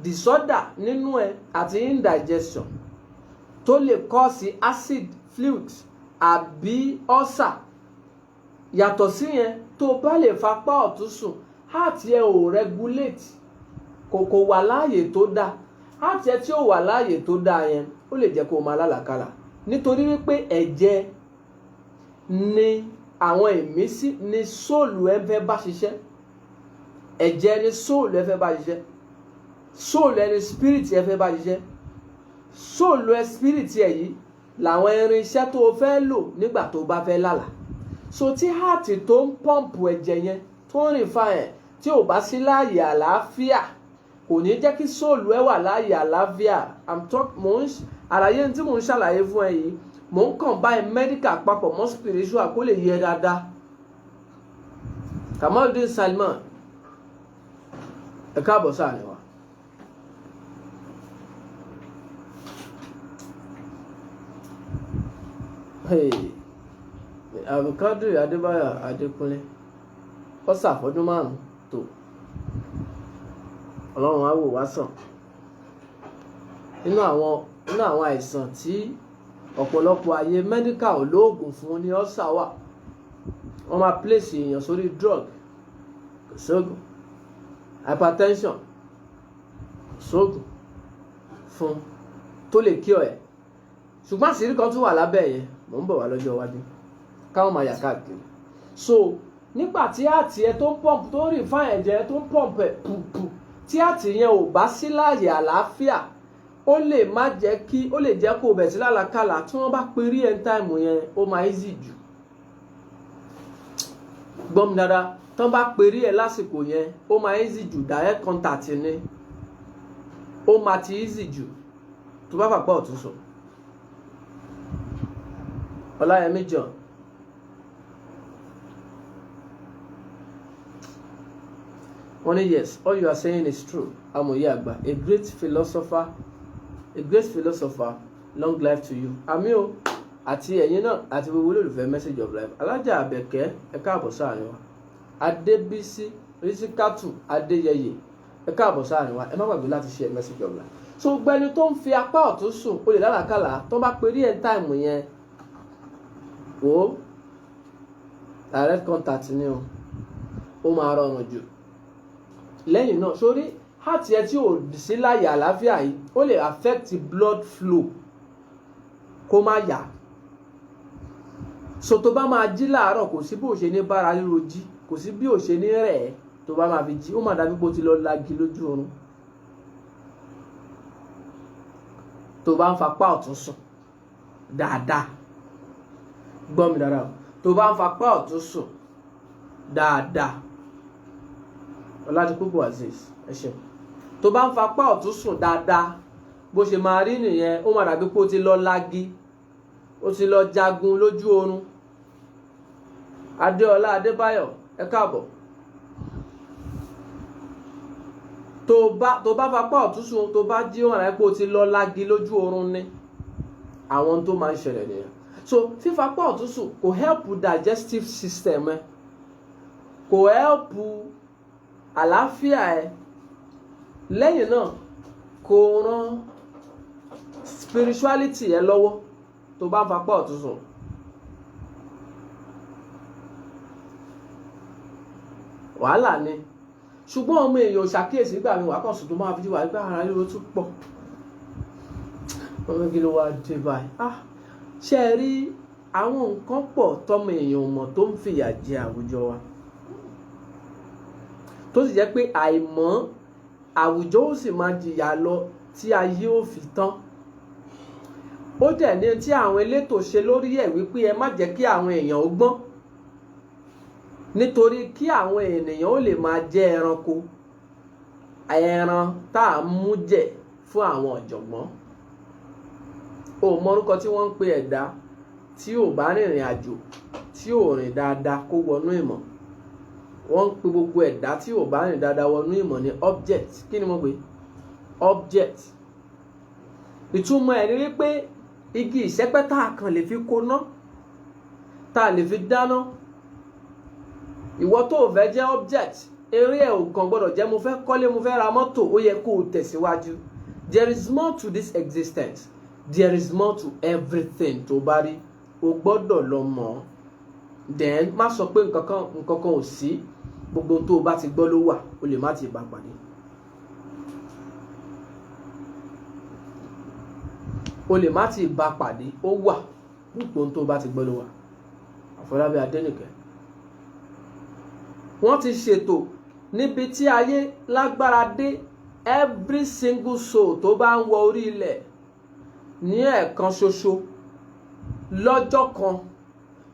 disorder nínú ẹ àti indigestion tó lè cause acid reflux àbí ulcer yàtọ̀ sí yẹn tó bá lè fapá ọ̀tún sùn heart ẹ ò regulate kò wà láàyè tó dáa heart ẹ tí ò wà láàyè tó dáa yẹn ó lè jẹ́ kó o máa lálàkàlà nítorí wípé ẹ̀jẹ̀ ni àwọn ìmísí ni sóòlù ẹ fẹ́ bá ṣiṣẹ́ ẹ̀jẹ̀ ni sóòlù ẹ fẹ́ bá ṣiṣẹ́ sóòlù ẹ ni spirit ẹ fẹ́ bá ṣiṣẹ́ sóòlù ẹ spirit ẹ yìí làwọn irinṣẹ́ tó o fẹ́ lò nígbà tó o bá fẹ́ lálà so tí heart tó ń pọ́ǹpù ẹ̀jẹ̀ yẹn tó ń rìn fa ẹ̀ tí ò bá sí láàyè àlàáfíà kò ní jẹ́ kí sóòlù ẹ wà láàyè àlàáfíà àlàyé tí mò ń ṣàlàyé fún ẹ yìí mò ń combine medical papọ̀ mọ́ spiritual kó lè yẹ dáadáa Kamaldeen Salman ẹ káàbọ̀ sáà ni wa. Abdulkadir Adébáyọ̀ Adékúnlé ó ṣàfọ́dún márùn-ún tó ọlọ́run á wò wá sàn nínú àwọn àìsàn tí ọ̀pọ̀lọpọ̀ ayé medical olóògùn fún ní ọ́sà wà wọ́n máa place èèyàn sórí drug kò sóògùn hypertension sóògùn fún tó lè kí ọ ẹ̀ ṣùgbọ́n àṣírí kan tún wà lábẹ́ yẹn mò ń bọ̀ wá lọ́jọ́ iwájú káwọn máa yà káàkiri so nígbà tí àti ẹ tó ń pọ̀mpù tó ń rìn fáìn ẹ̀jẹ̀ tó ń pọ̀mpù ẹ̀ pùpù tí àti yẹn ò bá sí láàyè àlàáfíà ó lè má jẹ́ kí ó lè jẹ́ kó o bẹ̀ sí lálàkàlà tí wọ́n bá pe rí end time yẹn ó máa easy jù gbọ́n mi dáadáa tí wọ́n bá pe rí ẹ lásìkò yẹn ó máa easy jù direct contact ni ó máa ti easy jù tó bá pàpọ̀ ọ̀tún sùn. Ọláyẹmí John wọ́n ní yes all you are saying is true amòye àgbà a great philosopher long life to you àmì o àti ẹ̀yin náà àti gbogbo olólùfẹ́ message of life alájà àbẹ̀kẹ́ ẹ káàbọ̀ sáàrin wa adébísí rísíkátù adéyẹyẹ ẹ káàbọ̀ sáàrin wa ẹ má gbàgbé láti share message of life so gbẹni tó ń fi apá ọ̀tún sùn ó lè lálàkàlà tó bá pe rí end time yẹn wò direct contact ni o ó máa rọrùn jù lẹ́yìn náà sórí heart ẹ tí ò sí láyè àlàáfíà yìí ó lè affect blood flow kó má yá so tó bá máa jí láàárọ̀ kò sí bí ò ṣe ní bára ríro jí kò sí bí ò ṣe ní rẹ̀ ẹ́ tó bá máa fi jí ó máa dàbí bó ti lọ lagi lójú oorun tó bá ń fapá ọ̀tún sùn dáadáa gbọ́ mi dáadáa tó bá ń fapá ọ̀tún sùn dáadáa Ọládipúpọ̀ Azeez ẹ ṣeun tó bá ń fapá ọ̀tún sùn dáadáa bó ṣe máa rí nìyẹn ó máa dàbí pé ó ti lọ lági ó ti lọ jagun lójú oorun Adéọlá Adébáyọ̀ ẹ káàbọ̀ tó bá fapá ọ̀tún sùn tó bá jí ó máa dàbí pé ó ti lọ lági lójú oorun ní àwọn tó máa ń ṣẹlẹ̀ nìyẹn so fífapá ọ̀tún sùn kò help digestive system ẹ kò help àlàáfíà ẹ lẹ́yìn náà kò ràn spirituality ẹ lọ́wọ́ tó bá ń fapá ọ̀tún sùn wàhálà ni ṣùgbọ́n ọmọ èèyàn ṣàkíyèsí gbà mí wàá kàn sùn tó máa fi wà nígbà ara ríro tún pọ̀ wọ́n kí ló wá dé báyìí. Ṣé ẹ rí àwọn nǹkan pọ̀ tọ́mọ èèyàn mọ̀ tó ń fìyà jẹ àwùjọ wa, tó sì jẹ́ pé àìmọ̀ àwùjọ ó sì máa jìyà lọ tí ayé ó fi tán. Ó dẹ̀ ní tí àwọn elétò ṣe lórí ẹ̀ wípé ẹ má jẹ́ kí àwọn èèyàn ó gbọ́n, nítorí kí àwọn ènìyàn ó lè máa jẹ ẹranko, ẹran tá à ń mú jẹ fún àwọn ọ̀jọ̀gbọ́n. O mọ orúkọ tí wọ́n ń pe ẹ̀dá tí ò bá rìnrìn àjò, tí ò rìn dáadáa kó wọnú ìmọ̀. Wọ́n ń pe gbogbo ẹ̀dá tí ò bá rìn dáadáa wọnú ìmọ̀ ní object. Kí ni mo pè? Object. Ìtumọ̀ ẹ̀ ni wípé igi ìṣẹ́pẹ́ tá a kàn lè fi kóná, tá a lè fi dáná. Ìwọ tó o fẹ́ jẹ́ object, eré ẹ̀ ò kàn gbọ́dọ̀ jẹ́ mo fẹ́ kọ́lé, mo fẹ́ ra mọ́tò. Ó yẹ kó o tẹ̀síwájú. There is more to this existence. There is more to everything tó bá rí. O gbọ́dọ̀ lọ mọ̀. Then má sọ pé nǹkan kan ò sí. Gbogbo tó o bá ti gbọ́ ló wà. O lè má ti bá pàdé. O lè má ti bá pàdé. Ó wà. Gbogbo tó o bá ti gbọ́ ló wà. Àfọlábí Adénìkẹ́. Wọ́n ti ṣètò níbi tí ayé lágbára dé. Every single soul tó bá ń wọ orí ilẹ̀ ní ẹ̀ẹ̀kan ṣoṣo lọ́jọ́ kan,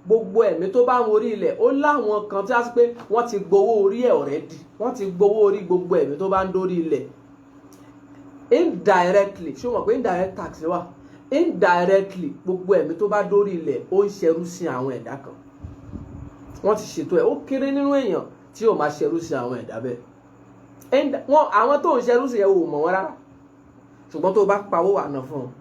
gbogbo ẹ̀mí tó bá ń worí ilẹ̀ ó láwọn kan tí a sì pé wọ́n ti gbowó orí ẹ̀ already. Wọ́n ti gbowó orí gbogbo ẹ̀mí tó bá ń dórí ilẹ̀ indirectly. Ṣé o mọ̀ pé indirect tax wà? Indirectly gbogbo ẹ̀mí tó bá dórí ilẹ̀ ó ń ṣẹrú sí àwọn ẹ̀dá kan. Wọ́n ti ṣètò ẹ̀. Ó kéré nínú èèyàn tí ó máa ṣẹrú sí àwọn ẹ̀dá bẹ́ẹ̀. Àwọn tó ń ṣẹrú sí ẹ̀ ò mọ̀ wọ́n rárá, ṣùgbọ́n tó bá pawó wà náà fún wọn.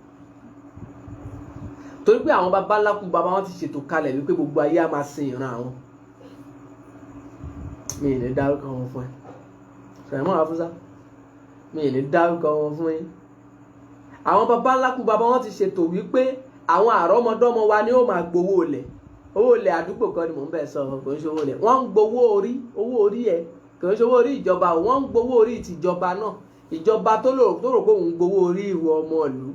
Torí pé àwọn baba ńlá kú baba wọn ti ṣètò kalẹ̀ wípé gbogbo ayé á máa sin ìran àwọn. Mi ì ní dárúkọ wọn fún ẹ. Sàìmọ́ Àfúsá, mi ì ní dárúkọ wọn fún yín. Àwọn baba ńlá kú baba wọn ti ṣètò wípé àwọn àrọ́mọdọ́mọ wa ni ó máa gbowó ilẹ̀. Owó ilẹ̀ àdúgbò kan ni mò ń bẹ̀ sọ, kò ń ṣe owó ilẹ̀. Wọ́n ń gbowó orí ẹ̀, kò ń ṣe owó orí ìjọba. Wọ́n ń gbowó orí tìjọba náà. Ìjọba tó rò pé òun gbowó orí ìwọ ọmọ ìlú.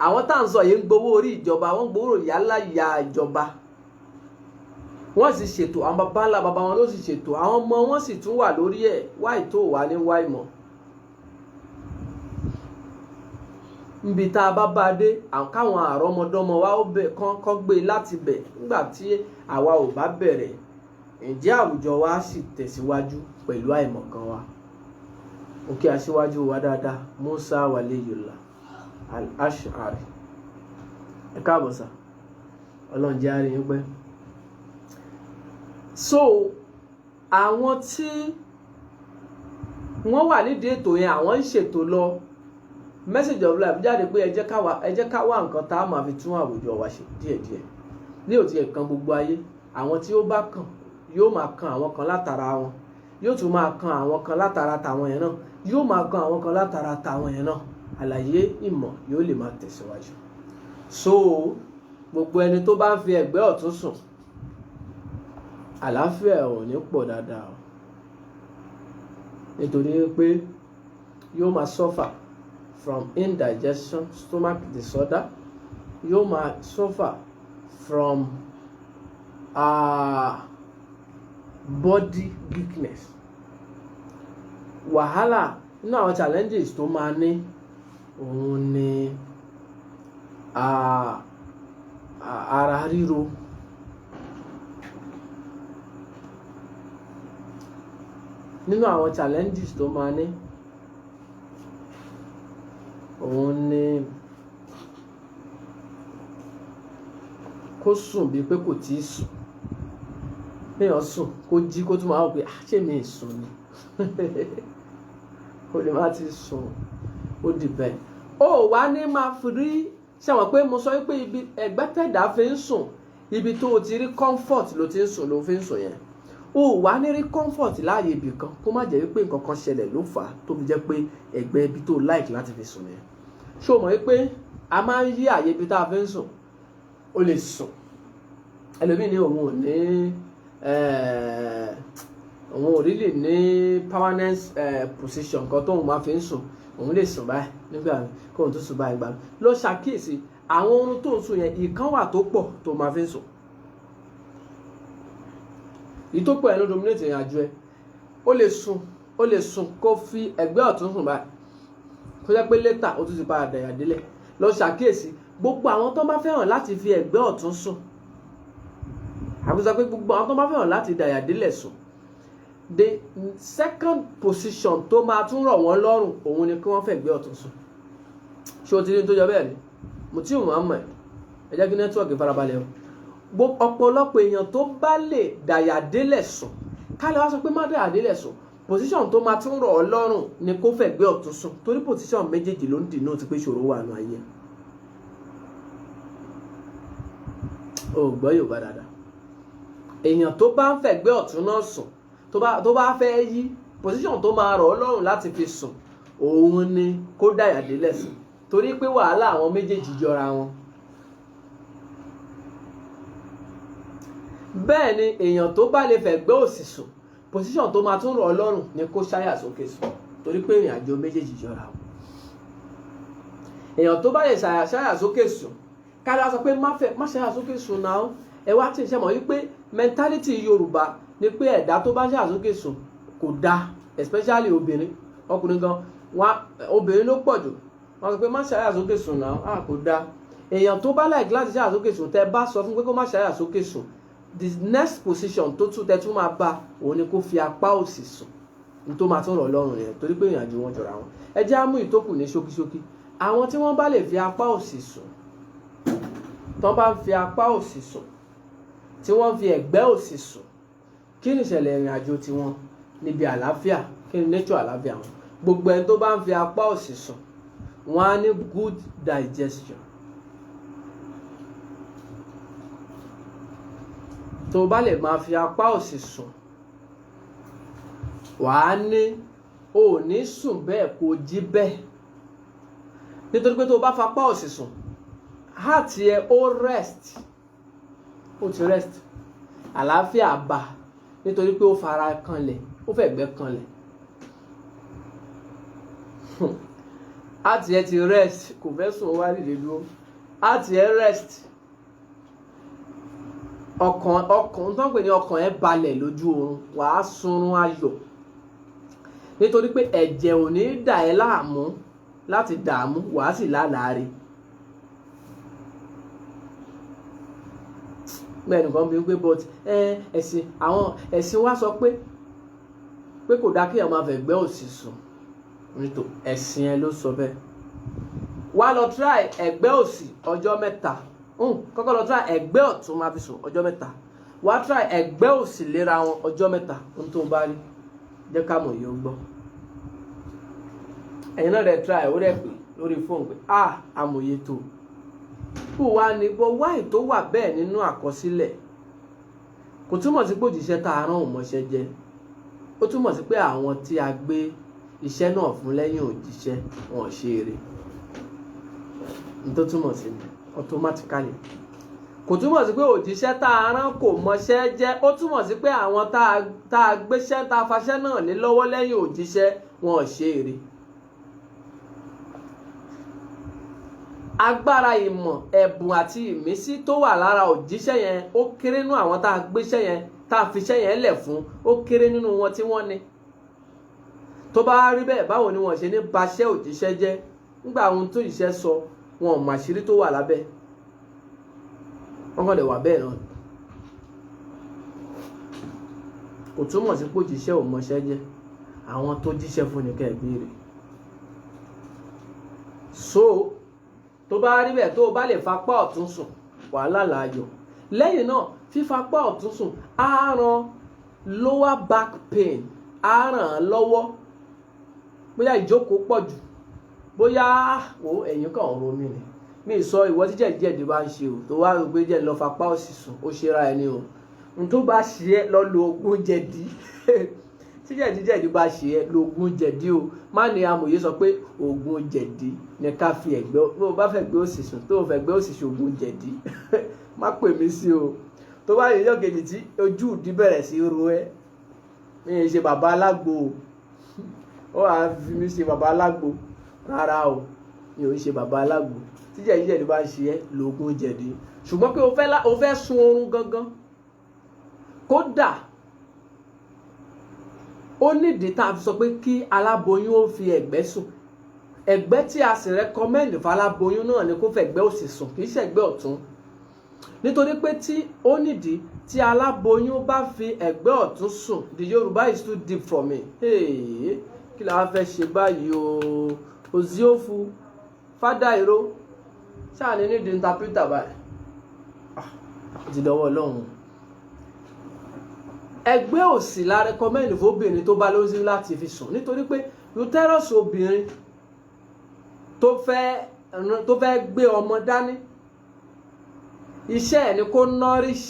Àwọn tá à ń sọ yìí ń gbowó orí ìjọba. Wọ́n ń gbowó yálà ya ìjọba. Wọ́n sì ṣètò, àwọn baba ńlá baba wọn ló sì ṣètò. Àwọn ọmọ wọn sì tún wà lórí ẹ̀. Wáì tó wà ní wáì mọ̀. Níbi tá a bá bá dé, káwọn àrọ́mọdọ́mọ wa ó bẹ̀ kán gbé láti bẹ̀. Nígbà tí àwa ò bá bẹ̀rẹ̀, ǹjẹ́ àwùjọ wa sì tẹ̀síwájú pẹ̀lú àìmọ̀kan wa? Òkè aṣíwájú wa dáadáa, Musa Waliyullah Al-Ash'ari. Ẹ káàbọ̀ sà. Ọlọ́run jẹ́ á rí yín pẹ́. So àwọn tí wọ́n wà nídìí ètò yẹn, àwọn ń ṣètò lọ. Message of life jáde pé ẹ jẹ́ ká wá nǹkan tá a máa fi tún àwùjọ wa ṣe díẹ̀díẹ̀. Ní òtí ẹ̀ kan gbogbo ayé, àwọn tí ó bá kàn yóò máa kan àwọn kan látara wọn, yóò tún máa kan àwọn kan látara tàwọn yẹn náà, yóò máa kan àwọn kan látara tàwọn yẹn náà. Àlàyé ìmọ̀ yóò lè máa tẹ̀síwájú. So gbogbo ẹni tó bá ń fi ẹ̀gbẹ́ ọ̀tún sùn, àlàáfíà ò ní pọ̀ dáadáa o, nítorí pé yóò máa suffer from indigestion, stomach disorder. Yóò máa suffer from body weakness. Wàhálà nínú àwọn challenges tó máa ní òun ni ara ríro. Nínú àwọn challenges tó máa ní òun ni kó sùn bíi pé kò tíì sùn. Kéèyàn sùn kó jí kó tún máa wò pé ṣé mi ì sùn ni. Kó lè má ti sùn. Ó depend. Ó wá ní máa fi rí, ṣé àwọn pé mo sọ wípé ibi ẹ̀gbẹ́ tẹ̀dá fi ń sùn, ibi tó o ti rí comfort ló ti ń sùn ló fi ń sùn yẹn. Ó wá ní rí comfort láàyè ibì kan kó má jẹ́ wípé nǹkan kan ṣẹlẹ̀ ló fà á tó fi jẹ́ pé ẹ̀gbẹ́ ibi tó like láti fi sùn yẹn. Ṣé o mọ̀ wípé a máa ń yí àyè ibi tá a fi ń sùn? O lè sùn. Ẹlòmíì ní òun ò rí lè ní permanent position kan tóun máa fi ń sùn, òun lè sùn báyìí nígbà mi kóun tó sùn báyìí gbà mí. Lọ ṣàkíyèsí àwọn oorun tó ń sùn yẹn, ìkan wà tó pọ̀ tó máa fi ń sùn. Ìtópọ̀ ẹ̀ ló dominate ìrìn àjò ẹ̀. Ó lè sùn kó fi ẹ̀gbẹ́ ọ̀tún sùn báyìí, kó jẹ́ pé later ó tún ti padà dàyà délẹ̀. Lọ ṣàkíyèsí gbogbo àwọn tó bá fẹ́ràn láti fi ẹ̀gbẹ́ ọ̀tún sùn, àbúrò pé gbogbo àwọn tó bá fẹ́ràn láti dàyà délẹ̀ sùn, the second position tó máa tún rọ̀ wọ́n lọ́rùn òun ni kí wọ́n fẹ̀gbẹ́ ọ̀tún sùn. Ṣé o ti rí tó jọ bẹ́ẹ̀ ni? Mutiu Muhammed, ẹ jẹ́ kí nẹ́tíwọ̀kì farabalẹ̀ o. Ọ̀pọ̀lọpọ̀ èèyàn tó bá lè dàyà délẹ̀ sùn, ká lè wá sọ pé má dàyà délẹ̀ sùn, position tó máa tún rọ̀ ọ́ lọ́rùn ni kó fẹ̀gbẹ́ ọ̀tún sùn, torí position méjèèjì ló ń dì náà ti pé ìṣòro wà nù ayé. O gbọ́ Yorùbá dáadáa. Èèyàn tó bá ń fẹ̀gbẹ́ ọ̀tún náà sùn, tó bá fẹ́ yí position tó máa rọ̀ ọ́ lọ́rùn láti fi sùn, òun ni kó dàyà délẹ̀ sùn, torí pé wàhálà àwọn méjèèjì jọra wọn. Bẹ́ẹ̀ ni èèyàn tó bá lè fẹ̀gbẹ́ òsì sùn, position tó máa tún rọ̀ ọ́ lọ́rùn ni kó ṣáyà sókè sùn, torí pé ìrìn àjò méjèèjì jọra wọn. Èèyàn tó bá lè ṣáyà sókè sùn, ká lè sọ pé má ṣáyà sókè sùn náà. Ẹ wá tí ì ṣe mọ̀ wípé mentality Yorùbá ni pé ẹ̀dá tó bá ṣáyà sókè sùn kò dáa, especially obìnrin. Ọkùnrin gan obìnrin ló pọ̀ jù, wọ́n sọ pé má ṣáyà sókè sùn náà, kò dáa. Èèyàn tó bá like láti ṣáyà sókè sùn, tẹ́ bá sọ fún pé kó má ṣáyà sókè sùn, the next position tó tún tẹ́ tún máa bá òun ni kó fi apá òsì sùn, ní tó máa tún rọ̀ lọ́rùn yẹn, torí pé ìrìnàjò wọn jọra wọn. Ẹ jẹ́ á mú ìtókù ní ṣókíṣókí. Àwọn tí wọ́n bá lè fi apá òsì sùn, tó bá ń fi apá òsì sùn, tí wọ́n fi ẹ̀gbẹ́ òsì sùn, kí ni ìṣẹ̀lẹ̀ ìrìnàjò tiwọn níbi àlàáfíà? Kí ni nature àlàáfíà wọn? Gbogbo ẹni tó bá ń fi apá òsì sùn, wọ́n á ní good digestion. Tó bá lè máa fi apá òsì sùn, wàá ní ò ní sùn bẹ́ẹ̀ kó jí bẹ́ẹ̀, nítorí pé tó bá fapá òsì sùn, heart yẹ ó rest, ó ti rest, àlàáfíà bá, nítorí pé ó fara kanlẹ̀, ó fẹ̀gbẹ́ kanlẹ̀. Heart yẹ ti rest, kò fẹ́ sùn, ó wá dìde dúró. Heart yẹ rest, ọkàn tó ń pè ní ọkàn ẹ balẹ̀ lójú oorun, wàá sunrun ayọ̀, nítorí pé ẹ̀jẹ̀ ò ní dà ẹ́ láàmú láti dààmú, wàá sì lálàáre. Bẹ́ẹ̀ nìkan bí wípé but ẹ̀sìn wa sọ pé kò dá kí ẹ máa fẹ̀gbẹ́ òsì sùn, nítorí ẹ̀sìn ẹ ló sọ bẹ́ẹ̀. Wá lọ try ẹ̀gbẹ́ òsì ọjọ́ mẹ́ta, kọ́kọ́ lọ try ẹ̀gbẹ́ ọ̀tún máa fi sùn ọjọ́ mẹ́ta, wá try ẹ̀gbẹ́ òsì léra wọn ọjọ́ mẹ́ta, ohun tó bá rí jẹ́ ká mọ̀ yìí ó gbọ́. Ẹ̀yin náà rẹ̀ try ó rẹ̀ pé lórí fóònù pé amòye tó kú wá ní bọ́ wáì tó wà bẹ́ẹ̀ nínú àkọsílẹ̀, kò túmọ̀ sí pé òjíṣẹ́ tá a rán ò mọṣẹ́ jẹ́, ó túmọ̀ sí pé àwọn tí a gbé iṣẹ́ náà fún lẹ́yìn òjíṣẹ́ wọn ò ṣe eré. Ní tó túmọ̀ sí ni automatically, kò túmọ̀ sí pé òjíṣẹ́ tá a rán kò mọṣẹ́ jẹ́, ó túmọ̀ sí pé àwọn tá a gbéṣẹ́ tá a faṣẹ́ náà lé lọ́wọ́ lẹ́yìn òjíṣẹ́ wọn ò ṣe eré. Agbára ìmọ̀, ẹ̀bùn àti ìmísí tó wà lára òjíṣẹ́ yẹn ó kéré nínú àwọn tá a gbéṣẹ́ yẹn, tá a fiṣẹ́ yẹn lẹ̀ fún, ó kéré nínú wọn tí wọ́n ní. Tó bá rí bẹ́ẹ̀, báwo ni wọ́n ṣe ní baṣẹ́ òjíṣẹ́ jẹ́ nígbà ohun tó òjíṣẹ́ sọ wọn ò mọ àṣírí tó wà lábẹ́, wọ́n kàn lè wà bẹ́ẹ̀ náà. Kò túmọ̀ sí pé òjíṣẹ́ ò mọṣẹ́ jẹ́, àwọn tó jíṣẹ́ fún ni kẹ́ ẹ béèrè. So tó bá rí bẹ́ẹ̀, tó o bá lè fapá ọ̀tún sùn, wàhálà láàyò. Lẹ́yìn náà, fífapá ọ̀tún sùn á ran lower back pain, á ràn án lọ́wọ́. Bóyá ìjókòó pọ̀ jù, bóyá ẹ̀yìn kan ń ro mí ni, mi sọ ìwọ tí jẹ̀díjẹ̀dí bá ń ṣe o, tó wá rò pé jẹ́ lọ fapá òsì sùn, ó ṣe ra ẹni o. N tó bá ṣe ẹ́ lọ lo oògùn jẹ̀dí tí jẹ̀díjẹ̀dí bá ṣe ẹ́ lo oògùn jẹ̀dí o. Má ní amòye sọ pé oògùn jẹ̀dí ní ká fi ẹ̀gbẹ́, tó o bá fẹ́ gbé òsì sùn, tó o fẹ́ gbé òsì sùn oògùn jẹ̀dí má pè mí sí o. Tó bá yẹ ọjọ́ kejì tí ojú ìdí bẹ̀rẹ̀ sí ro ẹ́, mi ì ṣe bàbá alágbo ó wàá fi mí ṣe bàbá alágbo rárá o, mi ò ń ṣe bàbá alágbo. Tí jẹ̀díjẹ̀dí bá ń ṣe ẹ́ lóògùn jẹ̀dí, ṣùgbọ́n pé o fẹ́ sun oorun gangan, kódà ó nídìí tá a fi sọ pé kí aláboyún ó fi ẹ̀gbẹ́ sùn. Ẹ̀gbẹ́ tí a sì rẹ́kọ́mẹ́ndì fún aláboyún náà ni kó fẹ̀gbẹ́ òsì sùn, kì í ṣẹ̀gbẹ́ ọ̀tún. Nítorí pé tí ó nídìí tí aláboyún bá fi ẹ̀gbẹ́ ọ̀tún sùn, the Yorùbá is too deep for me. Kí la fẹ́ ṣe báyìí o? Òzíòfu fádà ìró ṣáà ní nídìí interpreter báyìí. Ti dọwọ́ Ọlọ́run. Ẹ̀gbẹ́ òsì la rẹ́kọ́mẹ́ndì fún obìnrin tó bá lóyún láti fi sùn, nítorí pé uterus obìnrin tó fẹ́ gbé ọmọ dání, iṣẹ́ ẹ̀ ni kó nourish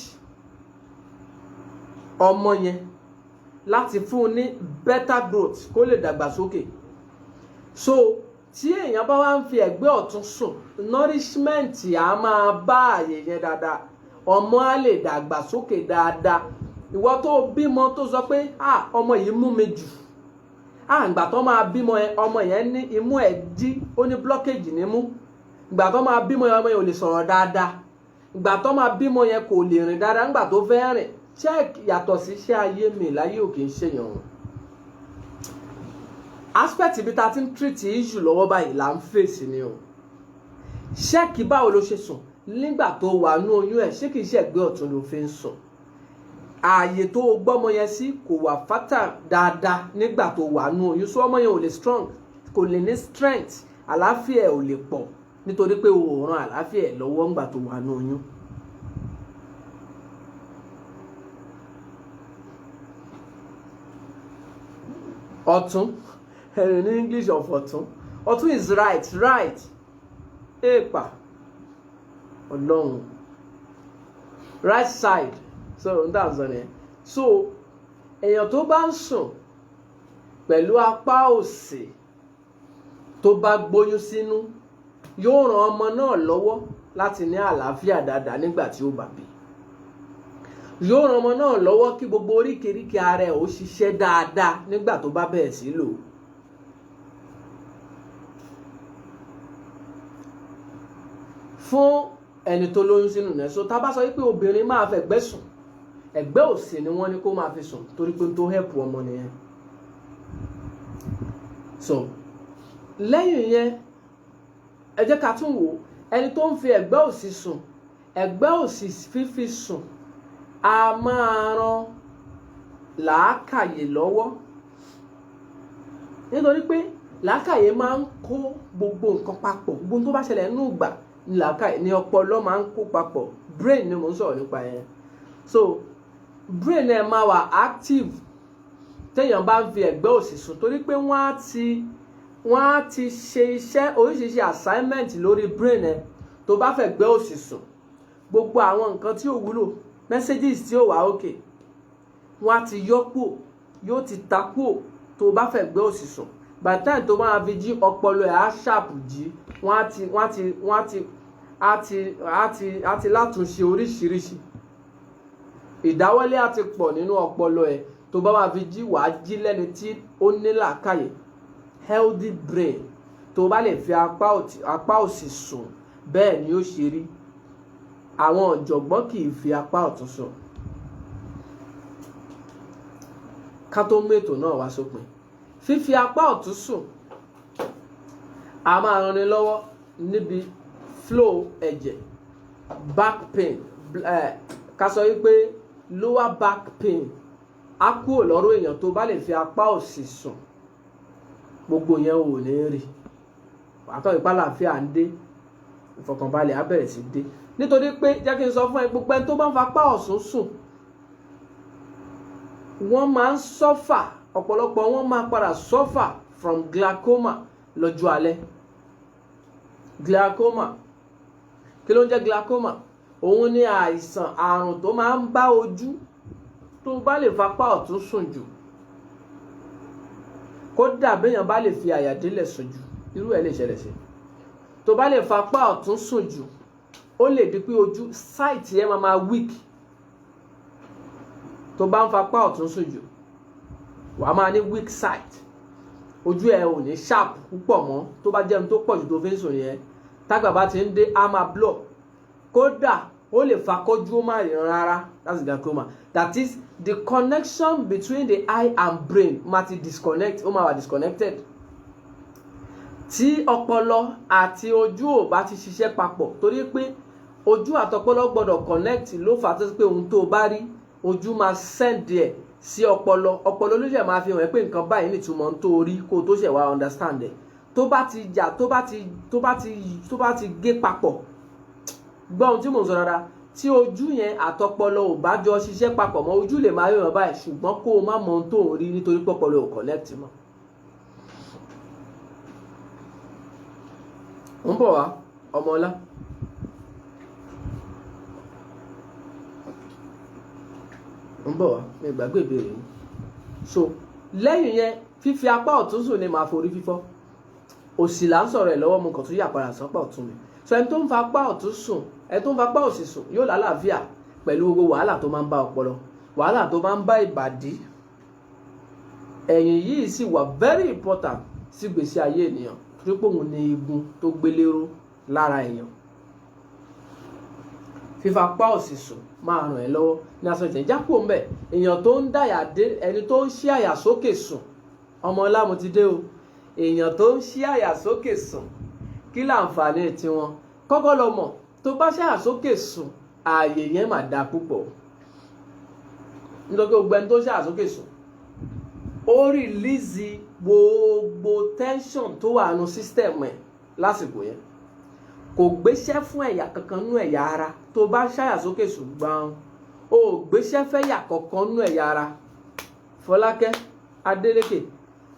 ọmọ yẹn láti fún un ní better growth, kó lè dàgbàsókè. So tí èèyàn bá wá ń fi ẹ̀gbẹ́ ọ̀tún sùn, nourishment á máa bá àyè yẹn dáadáa, ọmọ á lè dàgbàsókè dáadáa. Ìwọ tó bímọ tó sọ pé ọmọ yìí mú mi jù, ìgbà tó máa bímọ yẹn ọmọ yẹn ní imú ẹ̀ dí, ó ní blockage nímú. Ìgbà tó máa bímọ yẹn ọmọ yẹn ò lè sọ̀rọ̀ dáadáa. Ìgbà tó máa bímọ yẹn kò lè rìn dáadáa nígbà tó fẹ́ rìn. Check yàtọ̀ sí iṣẹ́ ayé mi láyé ò kì í ṣèyàn o. Aspect ibi tá ti ń treat issue lọ́wọ́ báyìí là ń fèsì ni o. Check báwo ló ṣe sùn nígbà tó wà nú oyún ẹ̀, ṣé kìí ṣe ẹ̀gbẹ́ ọ̀tún ló fi ń sùn? Ààyè tó gbọ́mọ yẹn sí kò wà fertile dáadáa nígbà tó wà nú oyún, so ọmọ yẹn ò lè strong, kò lè ní strength, àlàáfíà ẹ̀ ò lè pọ̀ nítorí pé o ò ran àlàáfíà ẹ̀ lọ́wọ́ nígbà tó wà nú oyún. Ọ̀tún, in English of ọ̀tún is right. Èèpà Ọlọ́run, right side. So that's it. So èèyàn tó bá ń sùn pẹ̀lú apá òsì tó bá gbóyún sínú yóò ran ọmọ náà lọ́wọ́ láti ní àlàáfíà dáadáa nígbà tí ó bá bí. Yóò ran ọmọ náà lọ́wọ́ kí gbogbo oríkèéríkèé ara ẹ̀ ó ṣiṣẹ́ dáadáa nígbà tó bá bẹ̀rẹ̀ sí lò. Fún ẹni tó lóyún sínú náà, so tá bá sọ wípé obìnrin máa fẹ̀gbẹ́ sùn, ẹ̀gbẹ́ òsì ni wọ́n ní kó máa fi sùn torí pé tó help ọmọ nìyẹn. So lẹ́yìn yẹn ẹ jẹ́ ká tún wò ẹni tó ń fi ẹ̀gbẹ́ òsì sùn, ẹ̀gbẹ́ òsì fífi sùn a máa ran làákàyè lọ́wọ́, nítorí pé làákàyè máa ń kó gbogbo nǹkan papọ̀, gbogbo tó bá ṣẹlẹ̀ nínú ìgbà ni làákàyè ni ọpọlọ máa ń kó papọ̀. Brain ni mò ń sọ̀rọ̀ nípa yẹn. So brain ẹ máa wà active téèyàn bá ń fi ẹ̀gbẹ́ òsì sùn, torí pé wọ́n á ti ṣe iṣẹ́ oríṣiríṣi assignment lórí brain ẹ tó bá fẹ̀gbẹ́ òsì sùn. Gbogbo àwọn nǹkan tí ò wúlò, messages tí ò wà òkè, wọ́n á ti yọ kúrò, yóò ti ta kúrò tó bá fẹ̀gbẹ́ òsì sùn. By the time tó máa fi jí ọpọlọ ẹ̀ á sharp jí, wọ́n á ti látúnṣe oríṣiríṣi. Ìdáwọ́lé á ti pọ̀ nínú ọpọlọ ẹ̀ tó bá máa fi jí, wàá jí lẹ́ni tí ó ní làákàyè, healthy brain. Tó bá lè fi apá òsì sùn, bẹ́ẹ̀ ni ó ṣe rí. Àwọn ọ̀jọ̀gbọ́n kì í fi apá ọ̀tún sùn. Ká tó mú ètò náà wá sópin, fífi apá ọ̀tún sùn a máa ran ni lọ́wọ́ níbi flow ẹ̀jẹ̀, back pain, ká sọ wípé lower back pain á kúrò lọ́rọ̀ èèyàn tó bá lè fi apá òsì sùn. Gbogbo yẹn ò ní rí, àtọ́ ìpàlàáfíà ń dé, ìfọ̀kànbalẹ̀ á bẹ̀rẹ̀ sí dé. Nítorí pé jẹ́ kí n sọ fún ẹ, gbogbo ẹni tó bá ń fa apá ọ̀tún sùn wọ́n máa ń suffer, ọ̀pọ̀lọpọ̀ wọn máa padà suffer from glaucoma lọ́jọ́ alẹ́. Glaucoma, kí ló ń jẹ́ glaucoma? Òun ni àìsàn àrùn tó máa ń bá ojú tó bá lè fapá ọ̀tún sùn jù. Kódà béèyàn bá lè fi àyà délẹ̀ sùn jù, irú ẹ̀ lè ṣẹlẹ̀ sí. Tó bá lè fapá ọ̀tún sùn jù, ó lè di pé ojú sight yẹn máa weak. Tó bá ń fapá ọ̀tún sùn jù, wàá máa ní weak sight, ojú ẹ ò ní sharp púpọ̀ mọ́ tó bá jẹun tó pọ̀ jù tó fi ń sùn yẹn. Tágbà bá ti ń dé á máa block, kódà ó lè fa kójú ó má ríran rárá. That's glaucoma. That is the connection between the eye and brain má ti disconnect, ó máa wà disconnected. Tí ọpọlọ àti ojú ò bá ti ṣiṣẹ́ papọ̀, torí pé ojú àtọpọlọ gbọ́dọ̀ connect ló fà á tó pé ohun tó bá rí ojú máa send ẹ̀ sí ọpọlọ, ọpọlọ ló ṣẹ̀ máa fi hàn pé nǹkan báyìí nítumọ̀ ń tó rí kó tó ṣẹ̀ wá understand ẹ̀. Tó bá ti jà, tó bá ti gé papọ̀, gbọ́ ohun tí mò ń sọ dáadáa, tí ojú yẹn àtọpọlọ ò bá jọ ṣiṣẹ́ papọ̀ mọ́, ojú lè máa ríran báyìí ṣùgbọ́n kó o má mọ ohun tó ń rí nítorí pọ́pọlọ ò connect mọ́. ń bọ̀ wá ọmọọlá. ń bọ̀ wá mi gbàgbé ìbéèrè yìí. So lẹ́yìn yẹn fífi apá ọ̀tún sùn ni màá forí fífọ́. Òsì là ń sọ̀rọ̀ ẹ̀ lọ́wọ́, mo kàn tún yà padà sọ́pà ọ̀tún mi. So ẹni tó ń fa apá ọ̀tún sùn, ẹni tó ń fa apá òsì sùn yóò lálàáfíà pẹ̀lú gbogbo wàhálà tó máa ń bá ọpọlọ, wàhálà tó máa ń bá ìbàdí. Ẹ̀yìn yìí sì wà very important sí gbèsè ayé ènìyàn torí pé òun ni igun tó gbéléró lára èèyàn. Fífa apá òsì sùn máa ràn ẹ́ lọ́wọ́ ní aṣọ ìtẹ̀jápò ń bẹ̀. Èèyàn tó ń dàyà dé, ẹni tó ń ṣí àyà sókè sùn, ọmọọlá mo ti dé o. Èèyàn tó ń ṣí àyà sókè sùn, kí láǹfààní tiwọn? Kọ́kọ́ lọ mọ̀, tó bá ṣí àyà sókè sùn, ààyè yẹn mà dáa púpọ̀. Nítorí gbogbo ẹni tó ṣí àyà sókè sùn, ó release gbogbo tension tó wà nínú system ẹ̀ lásìkò yẹn. Kò gbéṣẹ́ fún ẹ̀yà kankan nínú ẹ̀yà ara. Tó bá ṣí àyà sókè sùn gbọ́n, ó gbéṣẹ́ fẹ́yà kankan nínú ẹ̀yà ara. Fọlákẹ́ Adélékè,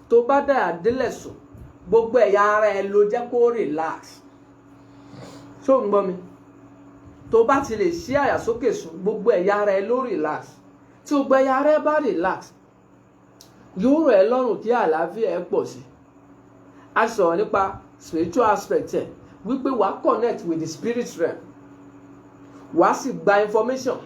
tó bá dáyà délẹ̀ sùn, gbogbo ẹ̀yà ara ẹ ló jẹ́ kó relax. Ṣó ń gbọ́ mi? Tó bá ti lè ṣí àyà sókè sùn, gbogbo ẹ̀yà ara ẹ ló relax. Tí gbogbo ẹ̀yà ara ẹ bá relax, yóò rọ̀ ẹ́ lọ́rùn kí àlàáfíà ẹ pọ̀ sí. A sọ̀rọ̀ nípa spiritual aspect ẹ̀, wípé wàá connect with the spirit realm, wàá sì gba information.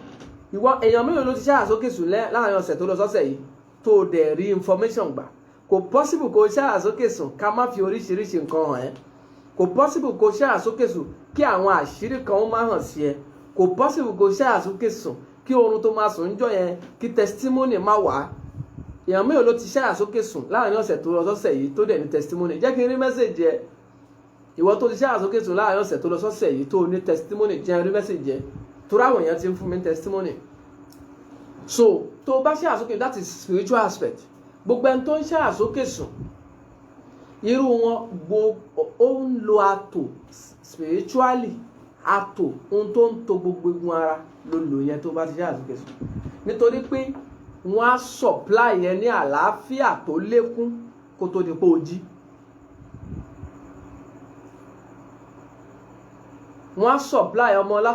Ìwọ èèyàn mélòó ló ti ṣí àyà sókè sùn láàrin ọ̀sẹ̀ tó lọ sọ́sẹ̀ yìí tó dẹ̀ rí information gbà? Kò possible kó ṣí àyà sókè sùn ká má fi oríṣiríṣi nǹkan hàn ẹ́. Kò possible kó ṣí àyà sókè sùn kí àwọn àṣírí kan ó má hàn sí ẹ. Kò possible kó ṣí àyà sókè sùn kí oorun tó máa sùn ń jọ yẹn kí testimony má wá. Èèyàn mélòó ló ti ṣí àyà sókè sùn láàrin ọ̀sẹ̀ tó lọ sọ́sẹ̀ yìí tó dẹ̀ ní testimony? Jẹ́ kí n rí message ẹ. Ìwọ tó ti ṣí àyà sókè sùn láàrin ọ̀sẹ̀ tó lọ sọ́sẹ̀ yìí tó ní testimony, jẹ́ rí message ẹ. Torí àwọn èèyàn ti ń fún mi testimony. So tó bá ṣí àyà sókè, that is spiritual aspect. Gbogbo ẹni tó ń ṣí àyà sókè sùn, irú wọn ó ń lo àtò spiritually, àtò ohun tó ń to gbogbo egun ara ló lò yẹn tó bá ti ṣí àyà sókè sùn. Nítorí pé wọ́n á supply yẹn ní àlàáfíà tó lékún kó tó di pé o jí. Wọ́n á supply ọmọlá,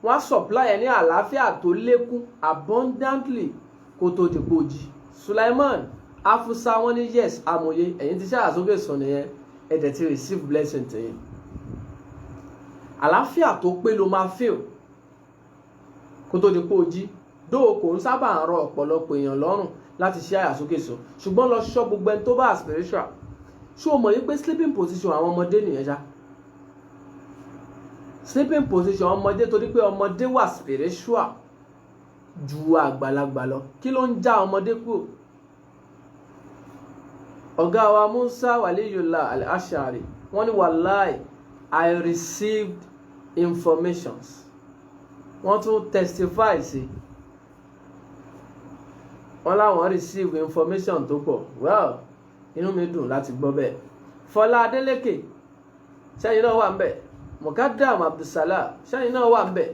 wọ́n á supply yẹn ní àlàáfíà tó lékún abundantly kó tó di pé o jí. Sulaiman Afusa wọ́n ní yes amòye, ẹ̀yin ti ṣí àyà sókè sùn nìyẹn, ẹ̀dẹ̀ ti receive blessing tẹ̀yìn. Àlàáfíà tó pé ló máa feel kó tó di pé o jí. Dóò kò ń sábà rọ ọ̀pọ̀lọpọ̀ èèyàn lọ́rùn láti ṣí àyà sókè sùn, ṣùgbọ́n lọ ṣọ́ gbogbo ẹni tó bá spiritual. Ṣé o mọ̀ yí pé sleeping position àwọn ọmọdé nìyẹn ṣá? Sleeping position ọmọdé, torí pé ọmọdé wà spiritual ju àgbàlagbà lọ. Kí ló ń já ọmọdé kúrò? Ọ̀gá wa Musa Waliyullah Al-Ashari wọ́n ní wallahi I received informations. Wọ́n tún testify sí. Wọ́n láwọn receive information tó pọ̀. Well, inú mi dùn láti gbọ́ bẹ́ẹ̀. Fọlá Adélékè, ṣẹ́yìn náà wà ń bẹ̀. Mukadam Abdulsalam, ṣẹ́yìn náà wà ń bẹ̀.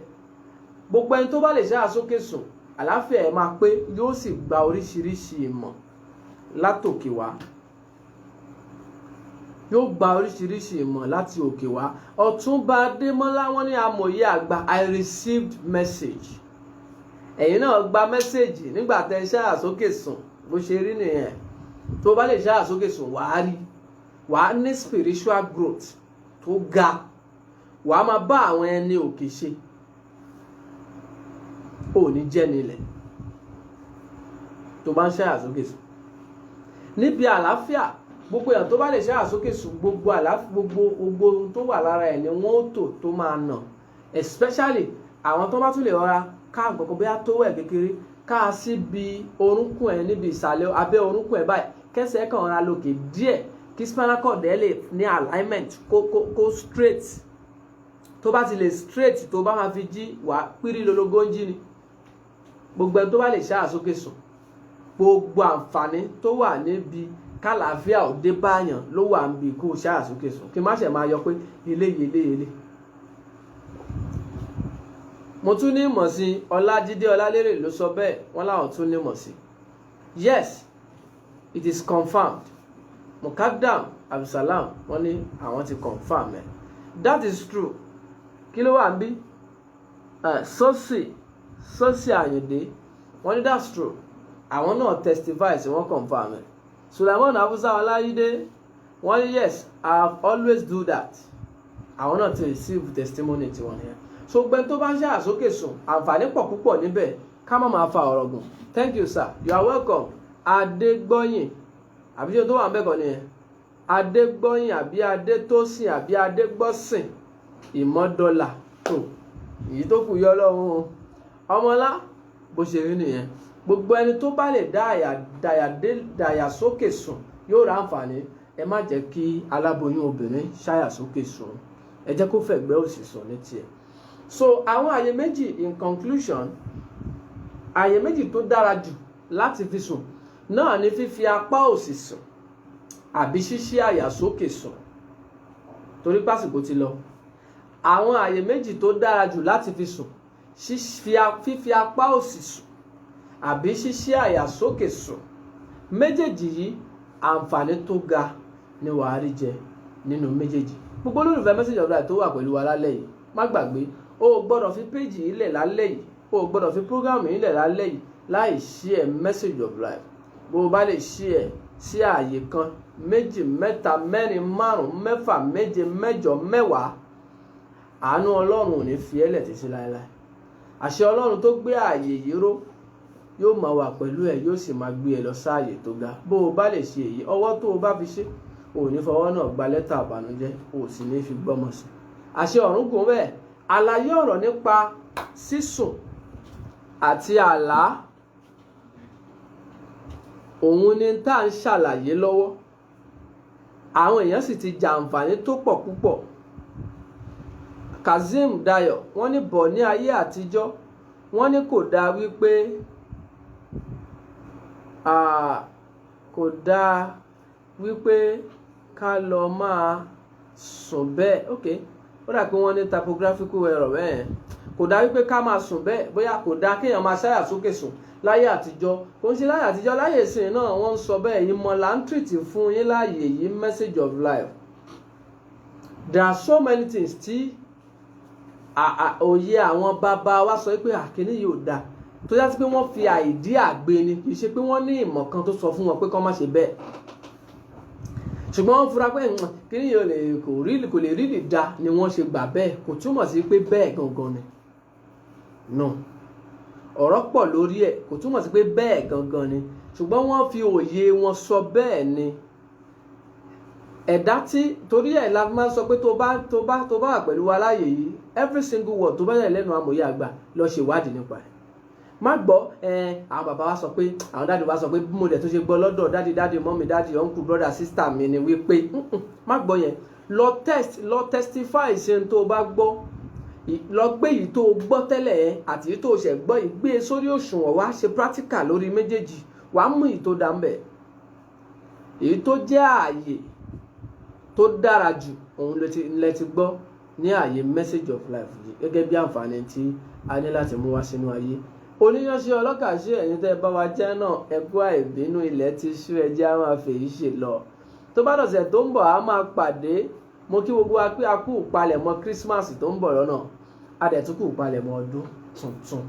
Gbogbo ẹni tó bá lè ṣí àyà sókè sùn, àlàáfíà ẹ̀ máa pé, yóò sì gba oríṣiríṣi ìmọ̀ látòkè wá. Yóò gba oríṣiríṣi ìmọ̀ láti òkè wá. Ọ̀túnba Adémọ́lá wọ́n ní amòye àgbà, I received message. Ẹ̀yin náà gba message nígbà tẹ́ ṣí àyà sókè sùn, bó ṣe rí nìyẹn. Tó bá lè ṣí àyà sókè sùn, wàá rí, wàá ní spiritual growth tó ga, wàá máa bá àwọn ẹni òkè ṣe, ò ní jẹ́ nílẹ̀ tó bá ń ṣí àyà sókè sùn. níbi àlàáfíà gbogbo èèyàn tó bá lè ṣáà sókè sùn gbogbo àlàáfíà gbogbo ohun tó wà lára ẹ̀ ni wọ́n ó tò tó máa nà especially àwọn tó bá tún lè rọra ká nǹkan kan bóyá tó wẹ̀ kékeré ká síbi orúnkún ẹ̀ níbi ìsàlẹ̀ abẹ́ orúnkún ẹ̀ báyìí kẹsẹ̀ kan ra lókè díẹ̀ kí spinal cord ẹ̀ lè ní alignment kó straight tó bá ti lè straight tó bá máa fi jí wá pírí lológó ń jí ni gbogbo ẹni tó bá lè ṣáà sókè sùn gbogbo àǹfààní tó wà níbi kálàáfíà ò dé báyàn ló wà níbi kó ṣáà sókè sùn kí má ṣe máa yọ pé ilé. mo tún ní ìmọ̀ sí Ọlájídé Ọlálérè ló sọ bẹ́ẹ̀ wọ́n láwọn tún ní ìmọ̀ sí yes it is confirmed Mukadam Abdulsalam wọ́n ní àwọn ti confirm ẹ̀ that is true kí ló wà ń bí Sọ́sì Àyìndé wọ́n ní that's true àwọn náà testify sí wọ́n confirm ẹ̀ Sulaiman Afusa Ọlájídé wọ́n ní yes I have always do that àwọn náà ti receive testimony tiwọn yẹn so gbẹ́ni tó bá ń ṣe àsókè sùn àǹfààní pọ̀ púpọ̀ níbẹ̀ ká má máa fa ọ̀rọ̀ gùn thank you sir you are welcome Adégbọ́yìn àbí ṣe tó wà ń bẹ̀ kọ́ nìyẹn Adégbọ́yìn àbí Adétósìn àbí Adégbọ́sìn Ìmọ̀dọ́là tó èyí tó kù yọ lọ́hùn ọmọlá bó ṣe rí nìyẹn gbogbo ẹni tó bá lè dàyà sókè sùn yóò ra àǹfààní ẹ má jẹ́ kí aláboyún obìnrin ṣàyà sókè sùn ẹ jẹ́ kó fẹ̀gbẹ́ òsì sùn ní tiẹ̀ so àwọn àyè méjì in conclusion àyè méjì tó dára jù láti fi sùn náà ni fífi apá òsì sùn àbí ṣíṣí àyà sókè sùn torí pásìkò ti lọ àwọn àyè méjì tó dára jù láti fi sùn fífi apá òsì sùn àbí ṣíṣí àyà sókè sùn méjèèjì yìí àǹfààní tó ga ni wàá rí jẹ nínú méjèèjì gbogbo olólùfẹ́ Message of Life tó wà pẹ̀lú wa lálẹ́ yìí má gbàgbé o ò gbọ́dọ̀ fi péjì yìí lẹ̀ lálẹ́ yìí o ò gbọ́dọ̀ fi prógámù yìí lẹ̀ lálẹ́ yìí láì share Message of Life bó o bá lè share sí ààyè kan méjì mẹ́ta mẹ́rin márùn-ún mẹ́fà méje mẹ́jọ mẹ́wàá àánú Ọlọ́run ò ní fi ẹ́ lẹ̀ títí láéláé àṣẹ Ọlọ́run tó gbé ààyè yìí ró yóò máa wà pẹ̀lú ẹ yóò sì máa gbé ẹ lọ sáàyè tó ga bó o bá lè ṣe èyí ọwọ́ tó o bá fi ṣe o ò ní fọwọ́ náà gba lẹ́tà àbànújẹ́ o ò sì ní fi gbọ́mọ sí àṣẹ ọ̀run gùn bẹ́ẹ̀ àlàyé ọ̀rọ̀ nípa sísùn àti àlá òun ni tá à ń ṣàlàyé lọ́wọ́ àwọn èèyàn sì ti jàǹfààní tó pọ̀ púpọ̀ Kazeem Dayo wọ́n ní bọ̀ ní ayé àtijọ́ wọ́n ní kò dáa wípé kò dáa wípé ká lọ máa sùn bẹ́ẹ̀ ok ó dà pé wọ́n ní typographical error bẹ́ẹ̀ kò dáa wípé ká máa sùn bẹ́ẹ̀ bóyá kò dáa kéèyàn máa ṣáyà sókè sùn láyé àtijọ́ kò ń ṣe láyé àtijọ́ láyé ìsìn náà wọ́n ń sọ bẹ́ẹ̀ yìí mọ́ là ń tìrìtì fún yín láàyè yìí Message of Life there are so many things tí òye àwọn bàbá wa sọ pé àkíní yìí ò dáa tó yá sí pé wọ́n fi àìdí àgbé ni kì í ṣe pé wọ́n ní ìmọ̀ kan tó sọ fún wọn pé kọ́ má ṣe bẹ́ẹ̀ ṣùgbọ́n wọ́n fura pé kíní yìí kò lè rí lè da ni wọ́n ṣe gbà bẹ́ẹ̀ kò túmọ̀ sí pé bẹ́ẹ̀ gangan ni no ọ̀rọ̀ pọ̀ lórí ẹ̀ kò túmọ̀ sí pé bẹ́ẹ̀ gangan ni ṣùgbọ́n wọ́n fi òye wọn sọ bẹ́ẹ̀ ni ẹ̀dá tí torí ẹ̀ la máa ń sọ pé tó bá wà pẹ̀lú wa láàyè yìí every single word tó bá yẹ lẹ́nu amòye àgbà lọ ṣèwádìí nípa ẹ̀ má gbọ́ àwọn bàbá wa sọ pé àwọn dáàdì wa sọ pé bí mo dẹ̀ tó ṣe gbọ́ lọ́dọ̀ dáàdì mọ́mì dáàdì uncle brother sister mi ni wípé má gbọ́ yẹn lọ testify ṣe tó bá gbọ́ lọ gbé yìí tó gbọ́ tẹ́lẹ̀ ẹ àti yìí tó ṣẹ̀ gbọ́ yìí gbé sórí òṣùwọ̀n wá ṣe practical lórí méjèèjì wàá mú èyí tó dá ń bẹ̀ èyí tó jẹ́ ààyè tó dára jù òun lẹ ti gbọ́ ní ààyè Message of Life yìí gẹ́gẹ́ bí àǹfààní tí a ní láti mú wá sínú ayé oníyanṣẹ́ ọlọ́kàṣe ẹ̀yin tẹ́ bá wa jẹ́ náà ẹ̀kú àìbínú ilẹ̀ ti ṣú ẹjẹ́ á máa fèyí ṣe lọ tó bá dọ̀sẹ̀ tó ń bọ̀ á máa pàdé mo kí gbogbo wa pé a kú ìpalẹ̀mọ́ Christmas tó ń bọ̀ lọ́nà a dẹ̀ tún kú ìpalẹ̀mọ́ ọdún tuntun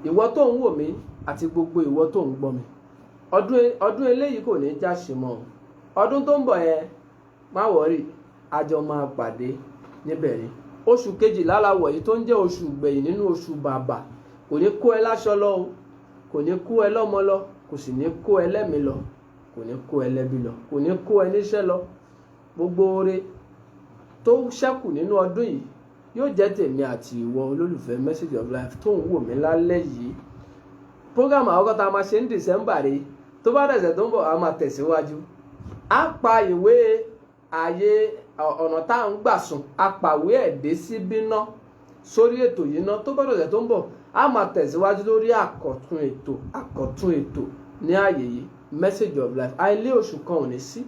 ìwọ tó ń wò mí àti gbogbo ìwọ tó ń gbọ́ mi ọdún eléyìí kò ní já ṣe mọ́ ọdún tó ń bọ̀ yẹn má wọ̀rì àjọ máa pàdé níbẹ̀ ni oṣù kejìlá la wọ̀ yìí tó ń jẹ́ oṣù gbẹ̀yìn nínú oṣù bàbà kò ní kó ẹ láṣọ lọ o kò ní kó ẹ lọ́mọ lọ kò sì ní kó ẹ lẹ́mìí lọ kò ní kó ẹlẹ́bí lọ, kò ní kó ẹ níṣẹ́ lọ. Gbogbo oore tó ṣẹ́kù nínú ọdún yìí yóò jẹ́ tèmi àti ìwọ olólùfẹ́ Message of Life tó ń wò mí lálẹ́ yìí. Program àkọ́kọ́ tá a máa ṣe ní December rèé, tó bá dẹ̀sẹ̀ tó ń bọ̀ a máa tẹ̀síwájú. A pa ìwé ààyè ọ̀nà tá à ń gbà sùn, a pàwé ẹ̀ dé síbí ná sórí ètò yìí ná. Tó bá dẹ̀sẹ̀ tó ń bọ̀ a máa tẹ̀síwájú lórí àkọ́tún ètò ní ààyè yìí Message of Life. Àìlé oṣù kan ò ní sí,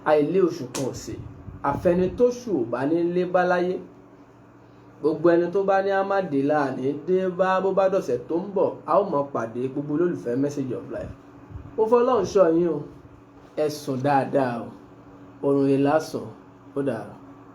àìlé oṣù kan ò sí, àfẹnitóṣù ò bá ní lé bá láyé. Gbogbo ẹni tó bá ní á má dé láàní dé bá, bó bá dọ̀sẹ̀ tó ń bọ̀ a ó mọ̀ pàdé gbogbo olólùfẹ́ Message of Life. Ó fọlọ́run ṣọ́ yín o, ẹ sùn dáadáa o, oorun yìí lásán, ó dàárọ̀.